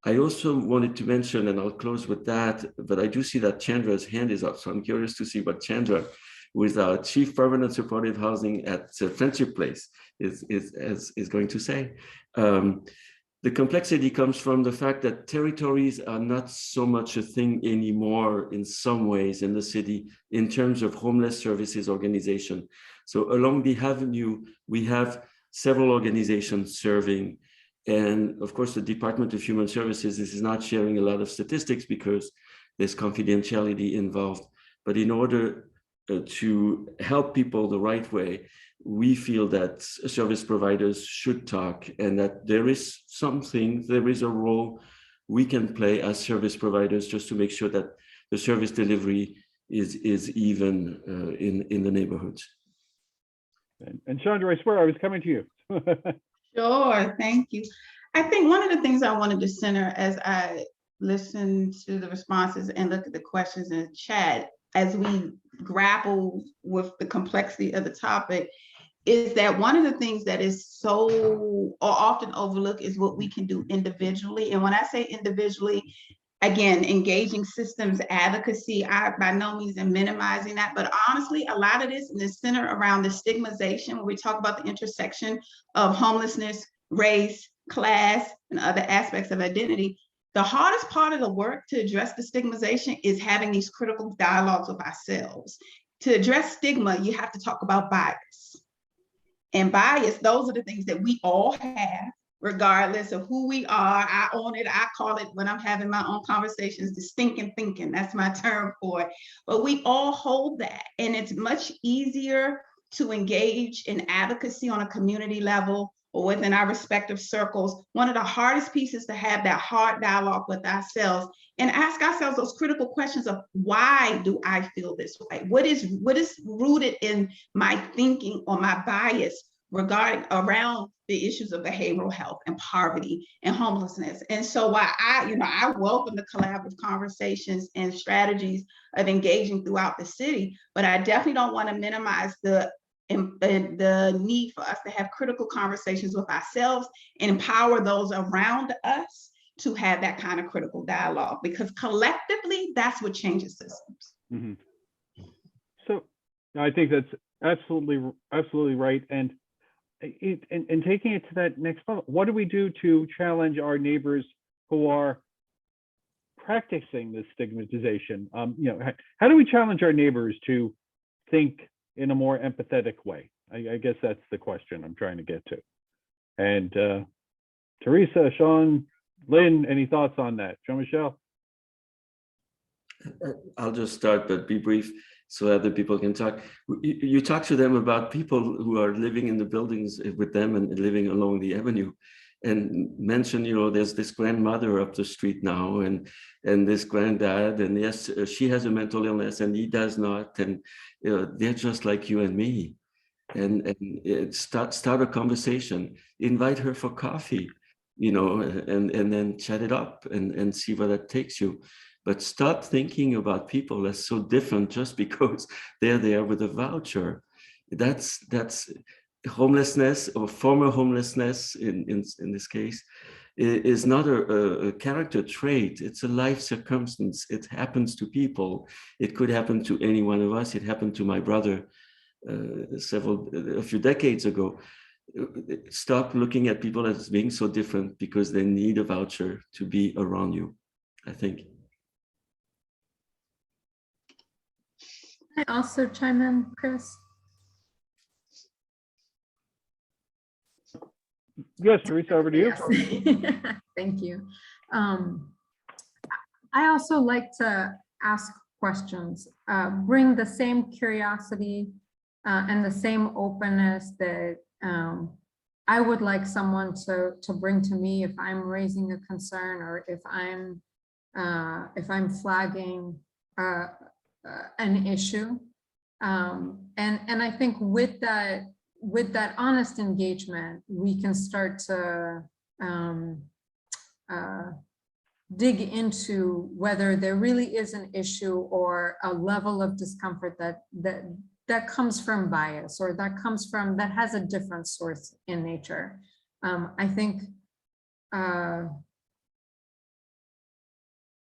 I also wanted to mention, and I'll close with that, but I do see that Chandra's hand is up. So I'm curious to see what Chandra, who is our Chief Permanent Supportive Housing at Friendship Place, is going to say. The complexity comes from the fact that territories are not so much a thing anymore in some ways in the city in terms of homeless services organization. So along the avenue, we have several organizations serving. And of course, the Department of Human Services is not sharing a lot of statistics because there's confidentiality involved. But in order to help people the right way, we feel that service providers should talk, and that there is a role we can play as service providers just to make sure that the service delivery is even in the neighborhoods. And Chandra, I swear I was coming to you. Sure, thank you. I think one of the things I wanted to center as I listen to the responses and look at the questions in the chat as we grapple with the complexity of the topic is that one of the things that is so or often overlooked is what we can do individually. And when I say individually, again, engaging systems advocacy, I by no means am minimizing that, but honestly, a lot of this is centered around the stigmatization when we talk about the intersection of homelessness, race, class, and other aspects of identity. The hardest part of the work to address the stigmatization is having these critical dialogues with ourselves. To address stigma, you have to talk about bias. And bias, those are the things that we all have, regardless of who we are. I own it. I call it, when I'm having my own conversations, the stinking thinking. That's my term for it. But we all hold that. And it's much easier to engage in advocacy on a community level or within our respective circles. One of the hardest pieces to have that hard dialogue with ourselves and ask ourselves those critical questions of why do I feel this way? What is rooted in my thinking or my bias regarding around the issues of behavioral health and poverty and homelessness? And so while I welcome the collaborative conversations and strategies of engaging throughout the city, but I definitely don't want to minimize the need for us to have critical conversations with ourselves and empower those around us to have that kind of critical dialogue, because collectively, that's what changes systems. Mm-hmm. So I think that's absolutely right. And taking it to that next level, what do we do to challenge our neighbors who are practicing this stigmatization? How do we challenge our neighbors to think in a more empathetic way? I guess that's the question I'm trying to get to. And Teresa, Sean, Lynn, any thoughts on that? Jean-Michel? I'll just start, but be brief so other people can talk. You talk to them about people who are living in the buildings with them and living along the avenue, and mention, there's this grandmother up the street now, and this granddad, and yes, she has a mental illness and he does not, and they're just like you and me, and start a conversation, invite her for coffee, and then chat it up and see where that takes you. But stop thinking about people as so different just because they're there with a voucher. That's homelessness, or former homelessness in this case, is not a character trait. It's a life circumstance. It happens to people. It could happen to any one of us. It happened to my brother a few decades ago. Stop looking at people as being so different because they need a voucher to be around you, I think. Can I also chime in, Chris? Yes, Teresa, over to you. Yes. Thank you. I also like to ask questions, bring the same curiosity and the same openness that I would like someone to bring to me if I'm raising a concern or if I'm flagging an issue. And I think with that honest engagement, we can start to dig into whether there really is an issue or a level of discomfort that comes from bias or that has a different source in nature. I think,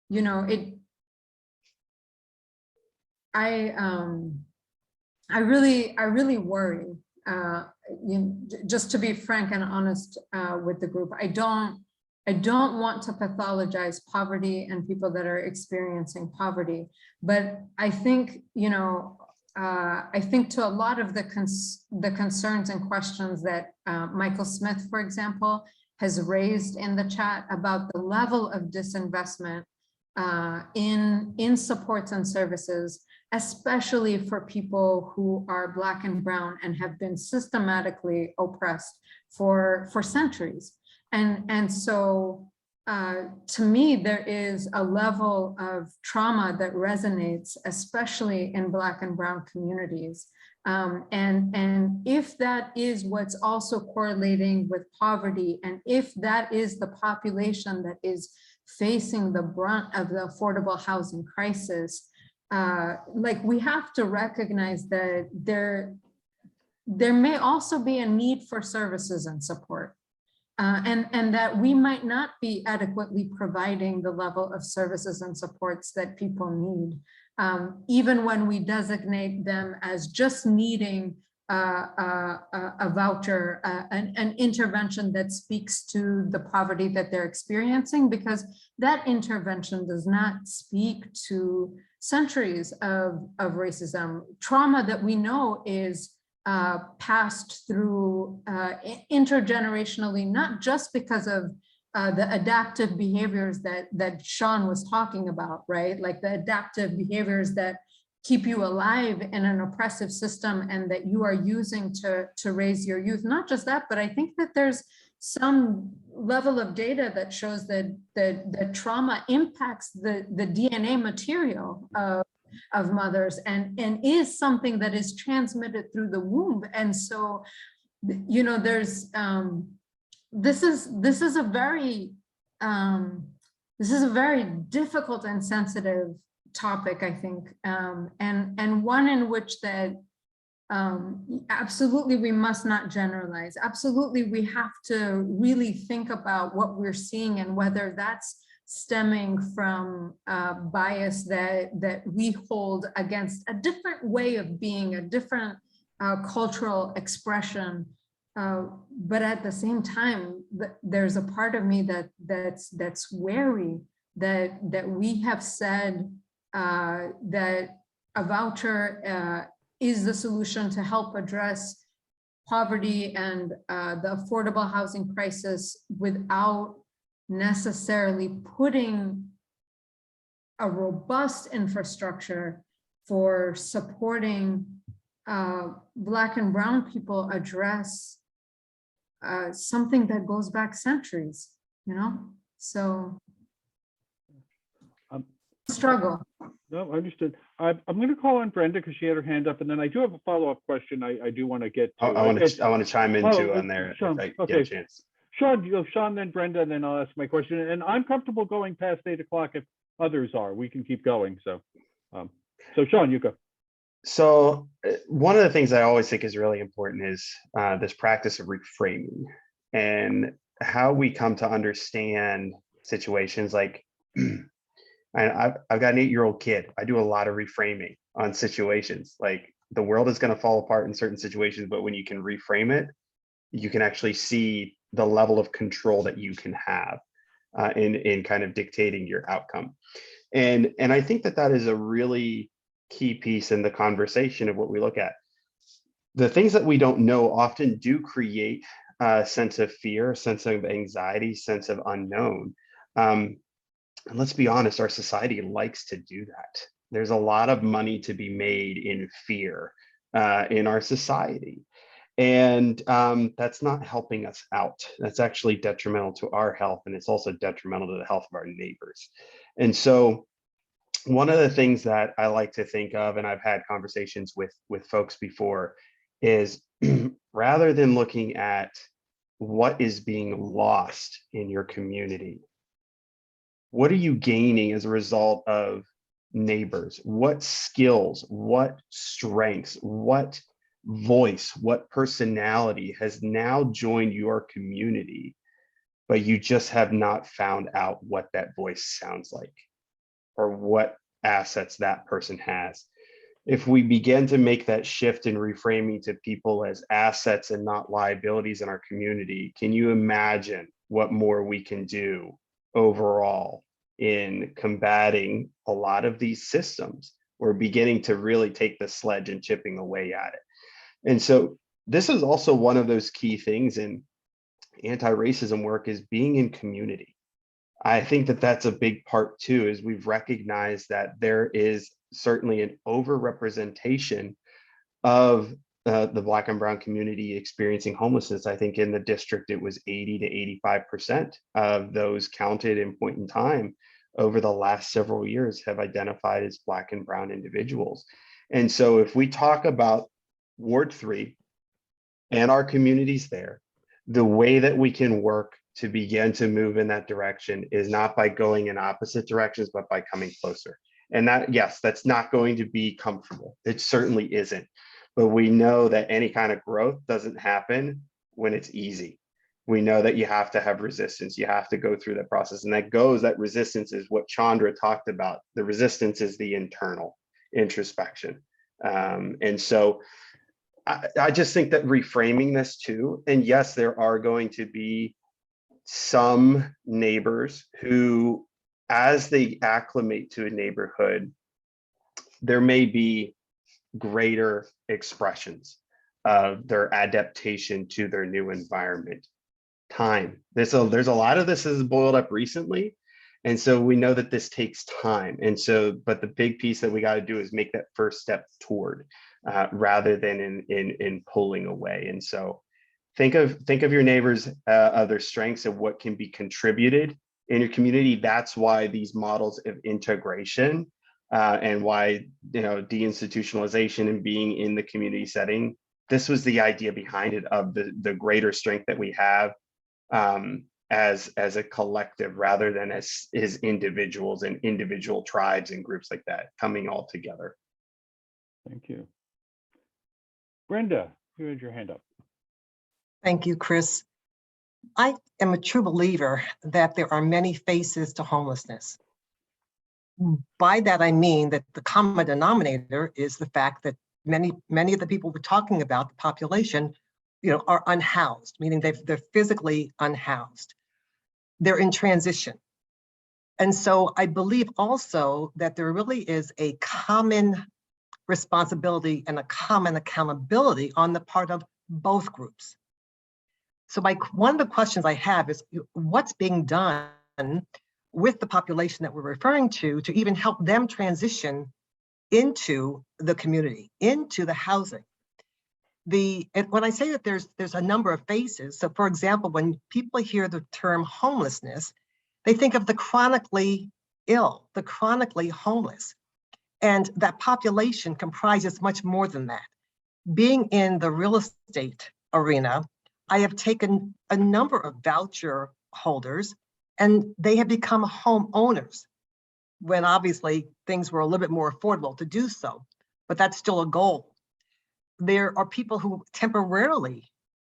you know, I really worry, just to be frank and honest with the group. I don't want to pathologize poverty and people that are experiencing poverty, but I think, you know, I think to a lot of the concerns and questions that Michael Smith, for example, has raised in the chat about the level of disinvestment in supports and services, especially for people who are Black and brown and have been systematically oppressed for centuries. And so to me, there is a level of trauma that resonates, especially in Black and brown communities. And if that is what's also correlating with poverty, and if that is the population that is facing the brunt of the affordable housing crisis, like we have to recognize that there may also be a need for services and support. And that we might not be adequately providing the level of services and supports that people need, even when we designate them as just needing a voucher, an intervention that speaks to the poverty that they're experiencing, because that intervention does not speak to centuries of racism, trauma that we know is passed through intergenerationally, not just because of the adaptive behaviors that Sean was talking about, right? Like the adaptive behaviors that keep you alive in an oppressive system and that you are using to raise your youth. Not just that, but I think that there's some level of data that shows that trauma impacts the DNA material of mothers and is something that is transmitted through the womb. And so, you know, there's this is a very difficult and sensitive topic, I think, and one in which that absolutely we must not generalize. Absolutely, we have to really think about what we're seeing and whether that's stemming from bias that we hold against a different way of being, a different cultural expression. But at the same time, there's a part of me that's wary that we have said that a voucher is the solution to help address poverty and the affordable housing crisis without necessarily putting a robust infrastructure for supporting Black and brown people address something that goes back centuries, you know? So struggle. No, understood. I'm going to call on Brenda because she had her hand up, and then I do have a follow-up question I do want to get to. I want to chime in too on there Sean, if I get a chance. Sean, then Brenda, and then I'll ask my question. And I'm comfortable going past 8 o'clock if others are. We can keep going. So, Sean, you go. So one of the things I always think is really important is this practice of reframing. And how we come to understand situations like, I've got an 8-year-old kid. I do a lot of reframing on situations. Like, the world is going to fall apart in certain situations, but when you can reframe it, you can actually see the level of control that you can have in kind of dictating your outcome. And I think that that is a really key piece in the conversation of what we look at. The things that we don't know often do create a sense of fear, a sense of anxiety, sense of unknown. And let's be honest, our society likes to do that. There's a lot of money to be made in fear in our society. And that's not helping us out. That's actually detrimental to our health, and it's also detrimental to the health of our neighbors. And so one of the things that I like to think of, and I've had conversations with folks before, is rather than looking at what is being lost in your community, what are you gaining as a result of neighbors? What skills, what strengths, what voice, what personality has now joined your community, but you just have not found out what that voice sounds like or what assets that person has. If we begin to make that shift in reframing to people as assets and not liabilities in our community, can you imagine what more we can do overall in combating a lot of these systems? We're beginning to really take the sledge and chipping away at it. And so this is also one of those key things in anti-racism work, is being in community. I think that that's a big part too, is we've recognized that there is certainly an overrepresentation of the Black and Brown community experiencing homelessness. I think in the district, it was 80 to 85% of those counted in point in time over the last several years have identified as Black and Brown individuals. And so if we talk about Ward 3 and our communities there, the way that we can work to begin to move in that direction is not by going in opposite directions, but by coming closer. And that, yes, that's not going to be comfortable. It certainly isn't. But we know that any kind of growth doesn't happen when it's easy. We know that you have to have resistance. You have to go through that process. And that resistance is what Chandra talked about. The resistance is the internal introspection. And so I just think that reframing this too, and yes, there are going to be some neighbors who, as they acclimate to a neighborhood, there may be greater expressions of their adaptation to their new environment. Time. There's a lot of this has boiled up recently. And so we know that this takes time. And so, but the big piece that we got to do is make that first step toward, rather than in pulling away. And so think of your neighbors, of their strengths and what can be contributed in your community. That's why these models of integration and why, deinstitutionalization and being in the community setting, this was the idea behind it, of the greater strength that we have as a collective, rather than as individuals and individual tribes and groups like that coming all together. Thank you. Brenda, you had your hand up. Thank you, Chris. I am a true believer that there are many faces to homelessness. By that, I mean that the common denominator is the fact that many of the people we're talking about, the population, are unhoused, meaning they're physically unhoused. They're in transition. And so I believe also that there really is a common responsibility and a common accountability on the part of both groups. So one of the questions I have is, what's being done with the population that we're referring to even help them transition into the community, into the housing? When I say that there's a number of faces, so for example, when people hear the term homelessness, they think of the chronically ill, the chronically homeless. And that population comprises much more than that. Being in the real estate arena, I have taken a number of voucher holders and they have become homeowners when obviously things were a little bit more affordable to do so, but that's still a goal. There are people who temporarily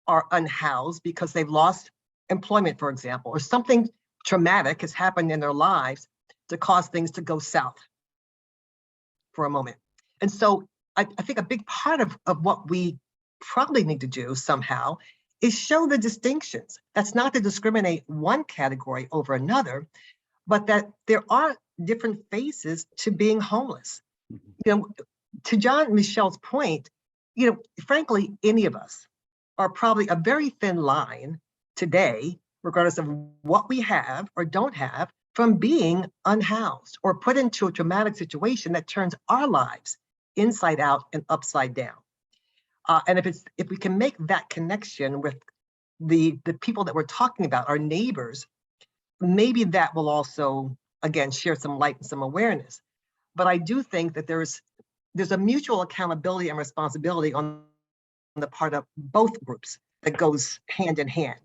are unhoused because they've lost employment, for example, or something traumatic has happened in their lives to cause things to go south for a moment. And so I think a big part of what we probably need to do somehow is show the distinctions. That's not to discriminate one category over another, but that there are different faces to being homeless. You know, to John Michel's point, you know, frankly, any of us are probably a very thin line today, regardless of what we have or don't have, from being unhoused or put into a traumatic situation that turns our lives inside out and upside down. And if we can make that connection with the people that we're talking about, our neighbors, maybe that will also, again, share some light and some awareness. But I do think that there's a mutual accountability and responsibility on the part of both groups that goes hand in hand.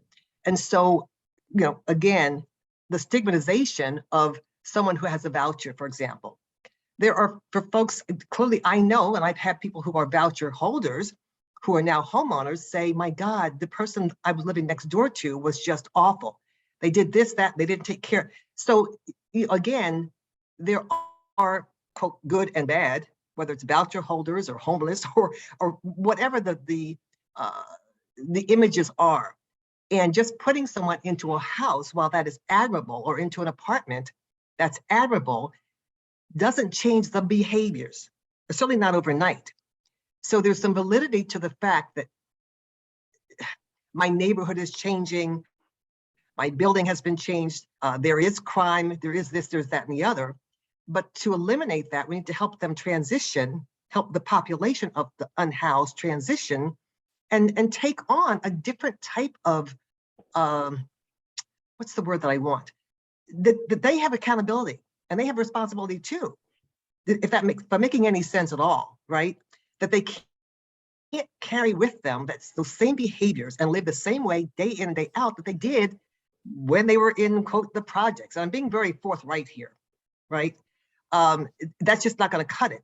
And so, you know, again, the stigmatization of someone who has a voucher, for example. There are, for folks, clearly I know, and I've had people who are voucher holders who are now homeowners say, my God, the person I was living next door to was just awful. They did this, that, they didn't take care. So again, there are, quote, good and bad, whether it's voucher holders or homeless or whatever the images are. And just putting someone into a house, while that is admirable, or into an apartment that's admirable, doesn't change the behaviors, certainly not overnight. So there's some validity to the fact that my neighborhood is changing, my building has been changed, there is crime, there is this, there's that, and the other. But to eliminate that, we need to help them transition, help the population of the unhoused transition and take on a different type of, what's the word that I want? That they have accountability and they have responsibility too. If that makes, by making any sense at all, right? That they can't carry with them that's those same behaviors and live the same way day in and day out that they did when they were in, quote, the projects. And I'm being very forthright here, right? That's just not going to cut it.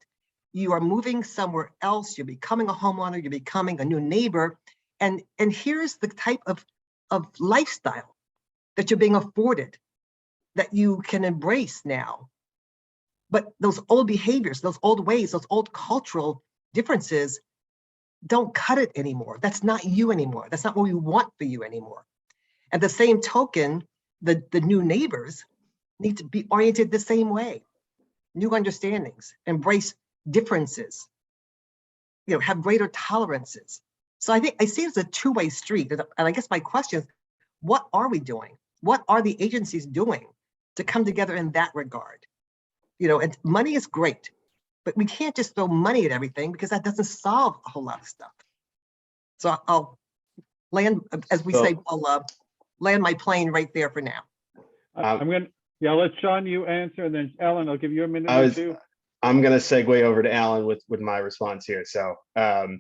You are moving somewhere else, you're becoming a homeowner, you're becoming a new neighbor. And here's the type of lifestyle that you're being afforded that you can embrace now. But those old behaviors, those old ways, those old cultural differences don't cut it anymore. That's not you anymore. That's not what we want for you anymore. At the same token, the new neighbors need to be oriented the same way. New understandings, embrace differences, you know, have greater tolerances. So I see it as a two-way street. And I guess my question is, what are we doing? What are the agencies doing to come together in that regard? You know, and money is great, but we can't just throw money at everything because that doesn't solve a whole lot of stuff. So I'll land, as we say, I'll land my plane right there for now. I'm going to, yeah, I'll let Sean, you answer, and then Ellen, I'll give you a minute or two. I'm going to segue over to Alan with my response here. So I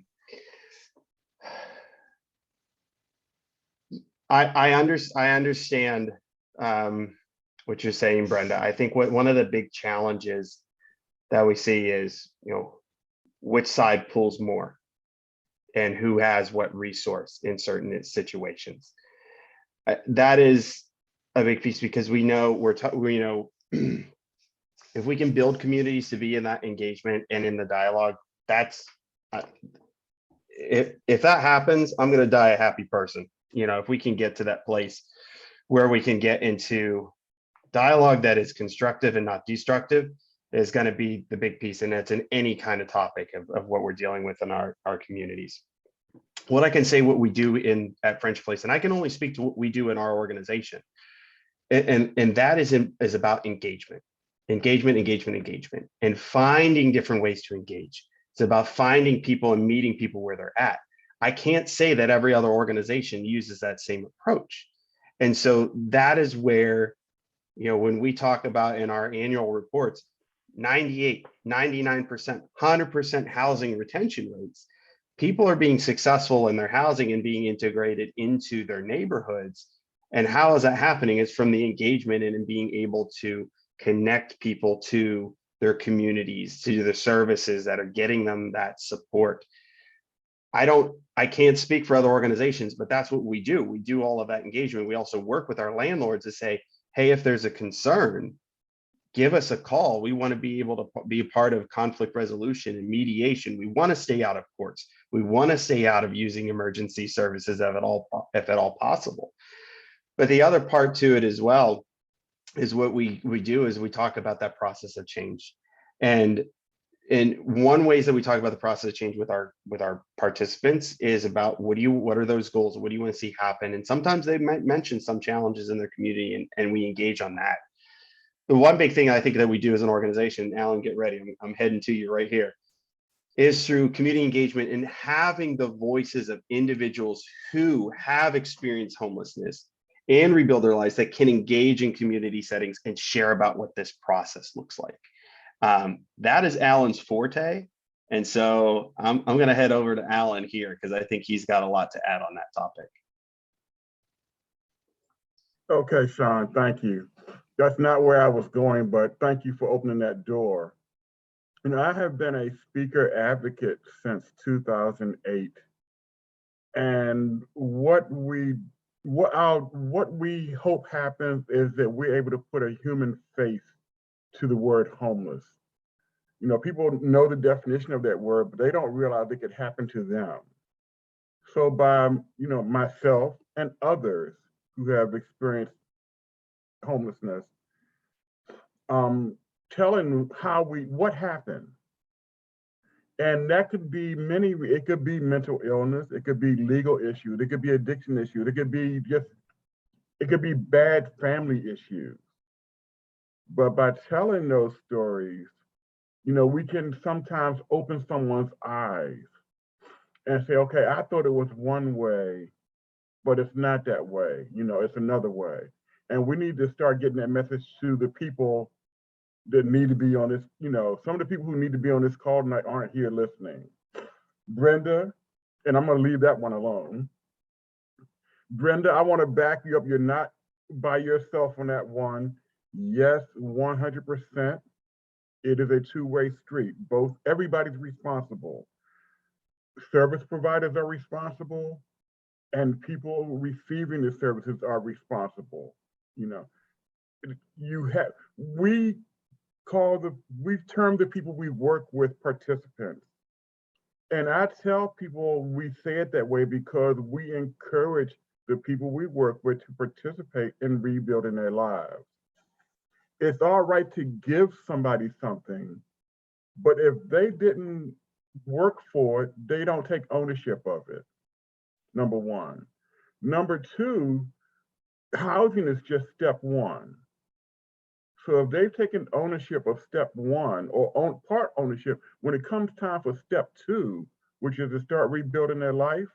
understand what you're saying, Brenda. I think one of the big challenges that we see is, you know, which side pulls more and who has what resource in certain situations. That is a big piece because we know if we can build communities to be in that engagement and in the dialogue, that's if that happens, I'm going to die a happy person. You know, if we can get to that place where we can get into dialogue that is constructive and not destructive, is going to be the big piece. And that's in any kind of topic of what we're dealing with in our communities. What I can say, what we do at French Place, and I can only speak to what we do in our organization. And that is about engagement, and finding different ways to engage. It's about finding people and meeting people where they're at. I can't say that every other organization uses that same approach. And so that is where, you know, when we talk about in our annual reports, 98, 99%, 100% housing retention rates, people are being successful in their housing and being integrated into their neighborhoods. And how is that happening? It's from the engagement and in being able to connect people to their communities, to the services that are getting them that support. I I can't speak for other organizations, but that's what we do. We do all of that engagement. We also work with our landlords to say, hey, if there's a concern, give us a call. We want to be able to be a part of conflict resolution and mediation. We want to stay out of courts. We want to stay out of using emergency services if at all possible. But the other part to it as well is what we do is we talk about that process of change. And one ways that we talk about the process of change with our participants is about what are those goals? What do you want to see happen? And sometimes they might mention some challenges in their community, and we engage on that. The one big thing I think that we do as an organization, Alan, get ready, I'm heading to you right here, is through community engagement and having the voices of individuals who have experienced homelessness and rebuild their lives that can engage in community settings and share about what this process looks like. That is Alan's forte. And so I'm going to head over to Alan here because I think he's got a lot to add on that topic. Okay, Sean, thank you. That's not where I was going, but thank you for opening that door. You know, I have been a speaker advocate since 2008. And what we hope happens is that we're able to put a human face to the word homeless. You know, people know the definition of that word, but they don't realize it could happen to them. So by, you know, myself and others who have experienced homelessness, telling what happened. And that could be it could be mental illness, it could be legal issues, it could be addiction issues, it could be bad family issues. But by telling those stories, you know, we can sometimes open someone's eyes and say, okay, I thought it was one way, but it's not that way. You know, it's another way. And we need to start getting that message to the people that need to be on this, you know, some of the people who need to be on this call tonight aren't here listening. Brenda, and I'm going to leave that one alone. Brenda, I want to back you up. You're not by yourself on that one. Yes, 100%. It is a two-way street. Everybody's responsible. Service providers are responsible, and people receiving the services are responsible. You know, we term the people we work with participants. And I tell people we say it that way because we encourage the people we work with to participate in rebuilding their lives. It's all right to give somebody something, but if they didn't work for it, they don't take ownership of it, number one. Number two, housing is just step one. So if they've taken ownership of step one or part ownership, when it comes time for step two, which is to start rebuilding their life,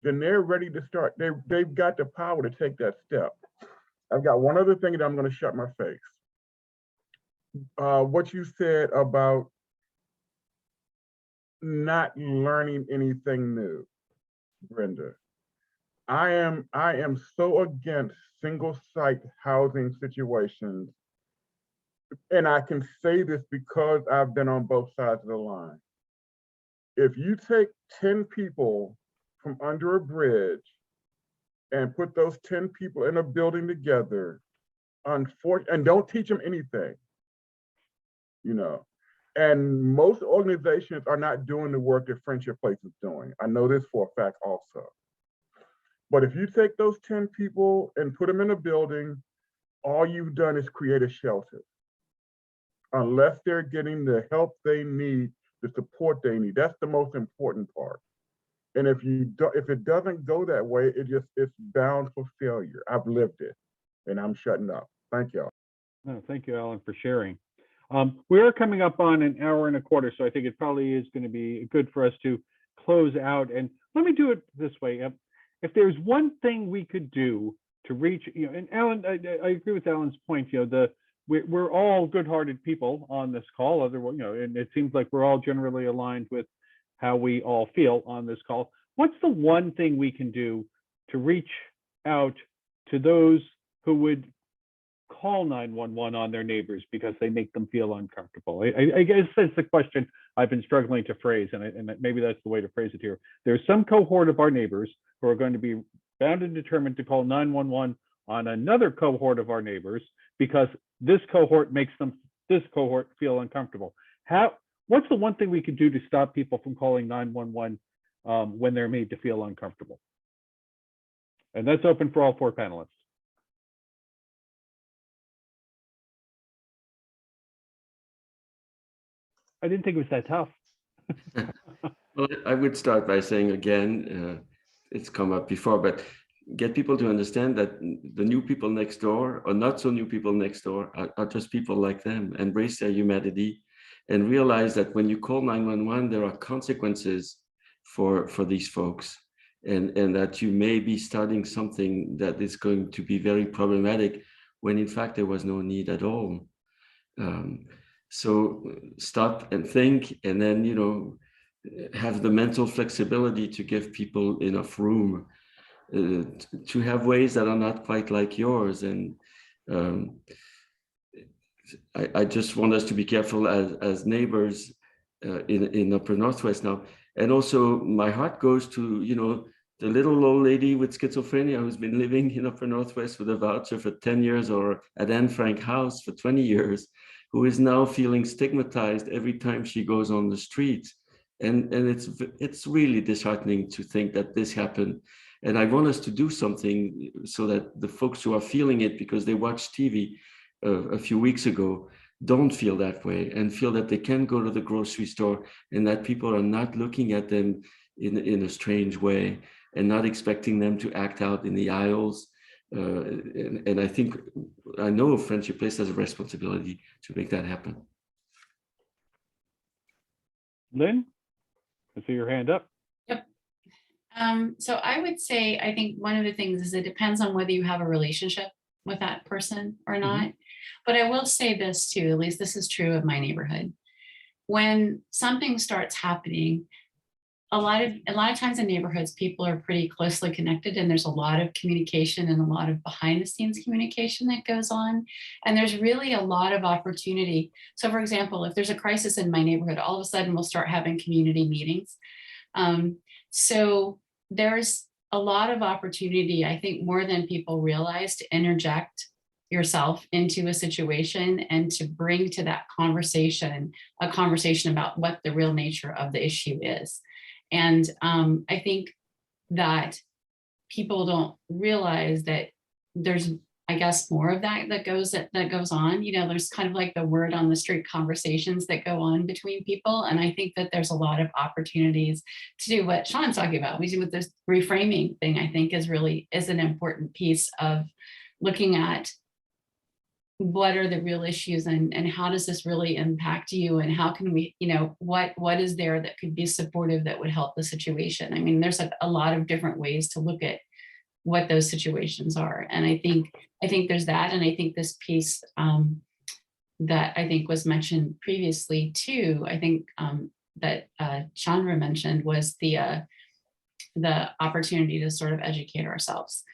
then they're ready to start. They've got the power to take that step. I've got one other thing that I'm going to shut my face. What you said about not learning anything new, Brenda. I am so against single site housing situations. And I can say this because I've been on both sides of the line. If you take 10 people from under a bridge and put those 10 people in a building together, and don't teach them anything, you know. And most organizations are not doing the work that Friendship Place is doing. I know this for a fact also. But if you take those 10 people and put them in a building, all you've done is create a shelter. Unless they're getting the help they need, the support they need. That's the most important part. And if it doesn't go that way, it's bound for failure. I've lived it, and I'm shutting up. Thank y'all. No, thank you, Alan, for sharing. We are coming up on an hour and a quarter, so I think it probably is going to be good for us to close out. And let me do it this way. If there's one thing we could do to reach, you know, and Alan, I agree with Alan's point, you know, we're all good-hearted people on this call, otherwise, you know, and it seems like we're all generally aligned with how we all feel on this call. What's the one thing we can do to reach out to those who would call 911 on their neighbors because they make them feel uncomfortable? I guess that's the question I've been struggling to phrase, and maybe that's the way to phrase it here. There's some cohort of our neighbors who are going to be bound and determined to call 911 on another cohort of our neighbors because this cohort makes this cohort feel uncomfortable. What's the one thing we could do to stop people from calling 911 when they're made to feel uncomfortable? And that's open for all 4 panelists. I didn't think it was that tough. Well, I would start by saying again, it's come up before, but get people to understand that the new people next door or not so new people next door are just people like them. Embrace their humanity and realize that when you call 911, there are consequences for these folks, and that you may be starting something that is going to be very problematic when in fact there was no need at all. So stop and think, and then, you know, have the mental flexibility to give people enough room to have ways that are not quite like yours. And I just want us to be careful as neighbors in Upper Northwest now. And also my heart goes to, you know, the little old lady with schizophrenia who's been living in Upper Northwest with a voucher for 10 years or at Anne Frank House for 20 years, who is now feeling stigmatized every time she goes on the street. And it's really disheartening to think that this happened. And I want us to do something so that the folks who are feeling it because they watched TV a few weeks ago don't feel that way and feel that they can go to the grocery store and that people are not looking at them in a strange way and not expecting them to act out in the aisles. And I know Friendship Place has a responsibility to make that happen. Lynn, I see your hand up. Yep. So I would say, I think one of the things is it depends on whether you have a relationship with that person or not. But I will say this too, at least this is true of my neighborhood. When something starts happening, a lot of times in neighborhoods, people are pretty closely connected, and there's a lot of communication and a lot of behind the scenes communication that goes on. And there's really a lot of opportunity. So for example, if there's a crisis in my neighborhood, all of a sudden we'll start having community meetings. So there's a lot of opportunity, I think, more than people realize, to interject yourself into a situation and to bring to that conversation a conversation about what the real nature of the issue is. And I think that people don't realize that there's, I guess, more of that goes on. You know, there's kind of like the word on the street conversations that go on between people. And I think that there's a lot of opportunities to do what Sean's talking about. We do with this reframing thing, I think is an important piece of looking at what are the real issues and how does this really impact you, and how can we, you know, what is there that could be supportive that would help the situation. I mean, there's a lot of different ways to look at what those situations are. And I think there's that. And I think this piece that I think was mentioned previously too, I think that Chandra mentioned was the opportunity to sort of educate ourselves.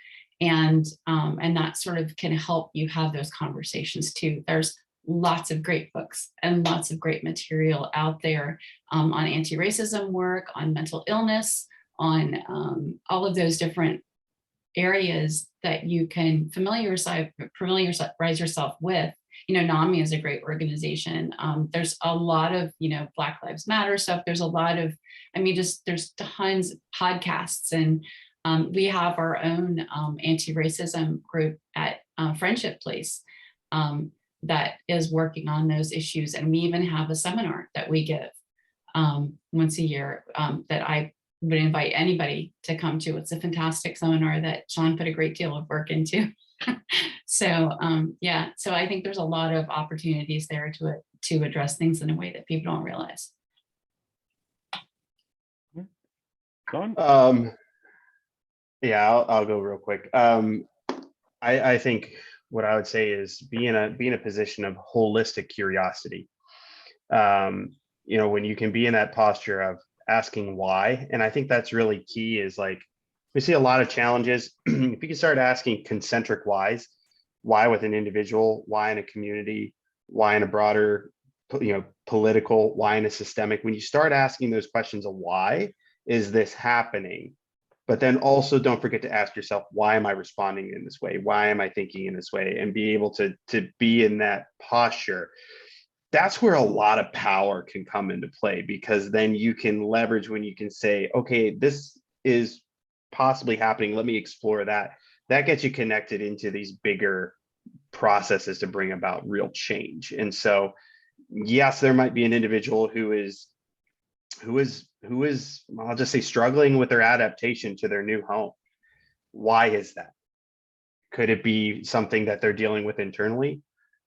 And that sort of can help you have those conversations too. There's lots of great books and lots of great material out there on anti-racism work, on mental illness, on all of those different areas that you can familiarize yourself with. You know, NAMI is a great organization. There's a lot of, you know, Black Lives Matter stuff. There's a lot of, I mean, there's tons of podcasts, and we have our own anti-racism group at Friendship Place that is working on those issues. And we even have a seminar that we give once a year that I would invite anybody to come to. It's a fantastic seminar that Sean put a great deal of work into. So yeah, so I think there's a lot of opportunities there to address things in a way that people don't realize. Sean? Yeah, I'll go real quick. I think what I would say is be in a position of holistic curiosity. You know, when you can be in that posture of asking why, and I think that's really key. Is like we see a lot of challenges. If you can start asking concentric whys, why with an individual, why in a community, why in a broader political, why in a systemic. When you start asking those questions of why is this happening, but then also don't forget to ask yourself, why am I responding in this way? Why am I thinking in this way? And be able to be in that posture. That's where a lot of power can come into play, because then you can leverage when you can say, okay, this is possibly happening. Let me explore that. That gets you connected into these bigger processes to bring about real change. And so, yes, there might be an individual who is, I'll just say, struggling with their adaptation to their new home. Why is that? Could it be something that they're dealing with internally?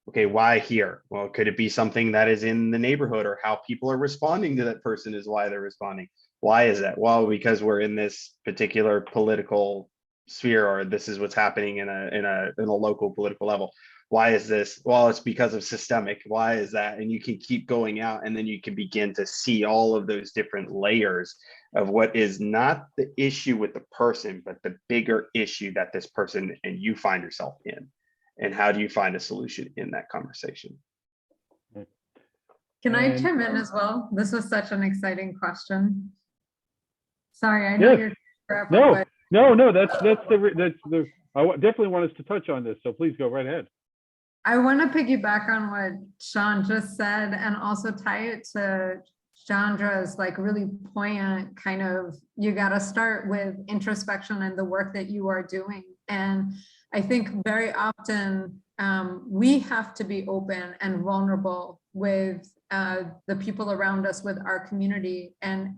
Okay, why here? Well, could it be something that is in the neighborhood, or how people are responding to that person is why they're responding? Why is that? Well, because we're in this particular political sphere, or this is what's happening in a local political level. Why is this? Well, it's because of systemic. Why is that? And you can keep going out, and then you can begin to see all of those different layers of what is not the issue with the person, but the bigger issue that this person and you find yourself in. And how do you find a solution in that conversation? Can I chime in as well? This was such an exciting question. Sorry, I know Yes. you're forever, No, but no, that's the, definitely want us to touch on this. So please go right ahead. I want to piggyback on what Sean just said, and also tie it to Chandra's like really poignant kind of, you got to start with introspection and the work that you are doing. And I think very often we have to be open and vulnerable with the people around us, with our community, and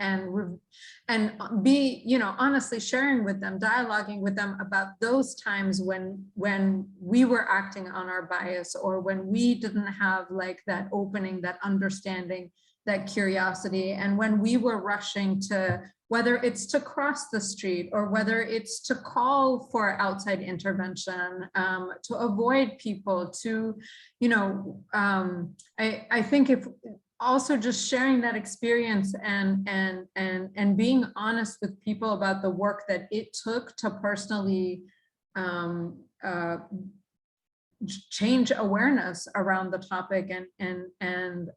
be, you know, honestly sharing with them, dialoguing with them about those times when we were acting on our bias, or when we didn't have like that opening, that understanding, that curiosity, and when we were rushing to, whether it's to cross the street or whether it's to call for outside intervention, to avoid people, to, you know, I think if also just sharing that experience and being honest with people about the work that it took to personally change awareness around the topic, and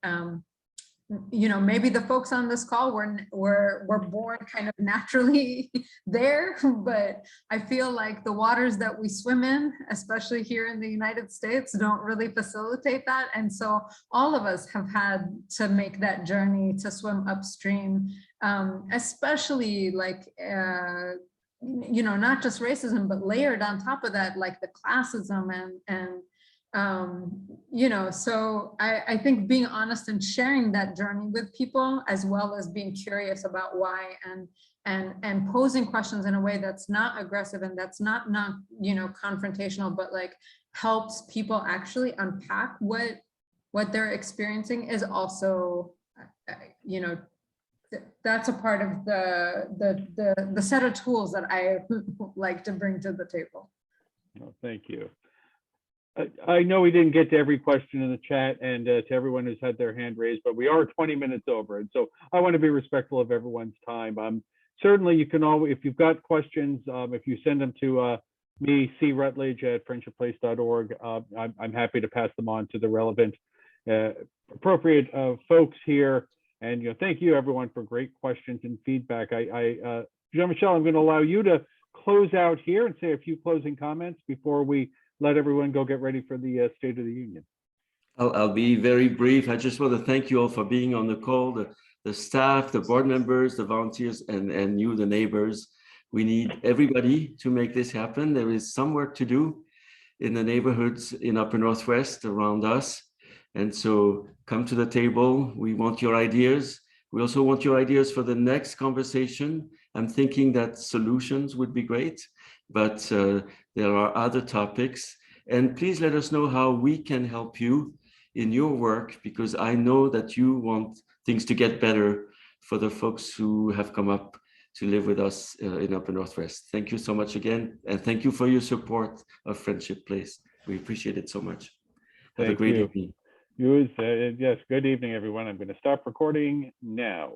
you know, maybe the folks on this call were born kind of naturally there, but I feel like the waters that we swim in, especially here in the United States, don't really facilitate that. And so all of us have had to make that journey to swim upstream, especially like, you know, not just racism, but layered on top of that, like the classism and you know, so I think being honest and sharing that journey with people, as well as being curious about why, and posing questions in a way that's not aggressive and that's not you know, confrontational, but like helps people actually unpack what they're experiencing, is also, you know, that's a part of the set of tools that I like to bring to the table. Well, thank you. I know we didn't get to every question in the chat, and to everyone who's had their hand raised, but we are 20 minutes over. And so I want to be respectful of everyone's time. Certainly you can always, if you've got questions, if you send them to me, crutledge@friendshipplace.org, I'm happy to pass them on to the relevant appropriate folks here. And, you know, thank you everyone for great questions and feedback. Jean-Michel, I'm going to allow you to close out here and say a few closing comments before we let everyone go get ready for the State of the Union. I'll be very brief. I just want to thank you all for being on the call, the staff, the board members, the volunteers, and you, the neighbors. We need everybody to make this happen. There is some work to do in the neighborhoods in Upper Northwest around us. And so come to the table. We want your ideas. We also want your ideas for the next conversation. I'm thinking that solutions would be great, but there are other topics. And please let us know how we can help you in your work, because I know that you want things to get better for the folks who have come up to live with us in Upper Northwest. Thank you so much again. And thank you for your support of Friendship Place. We appreciate it so much. Have a great evening. Yes, good evening, everyone. I'm going to stop recording now.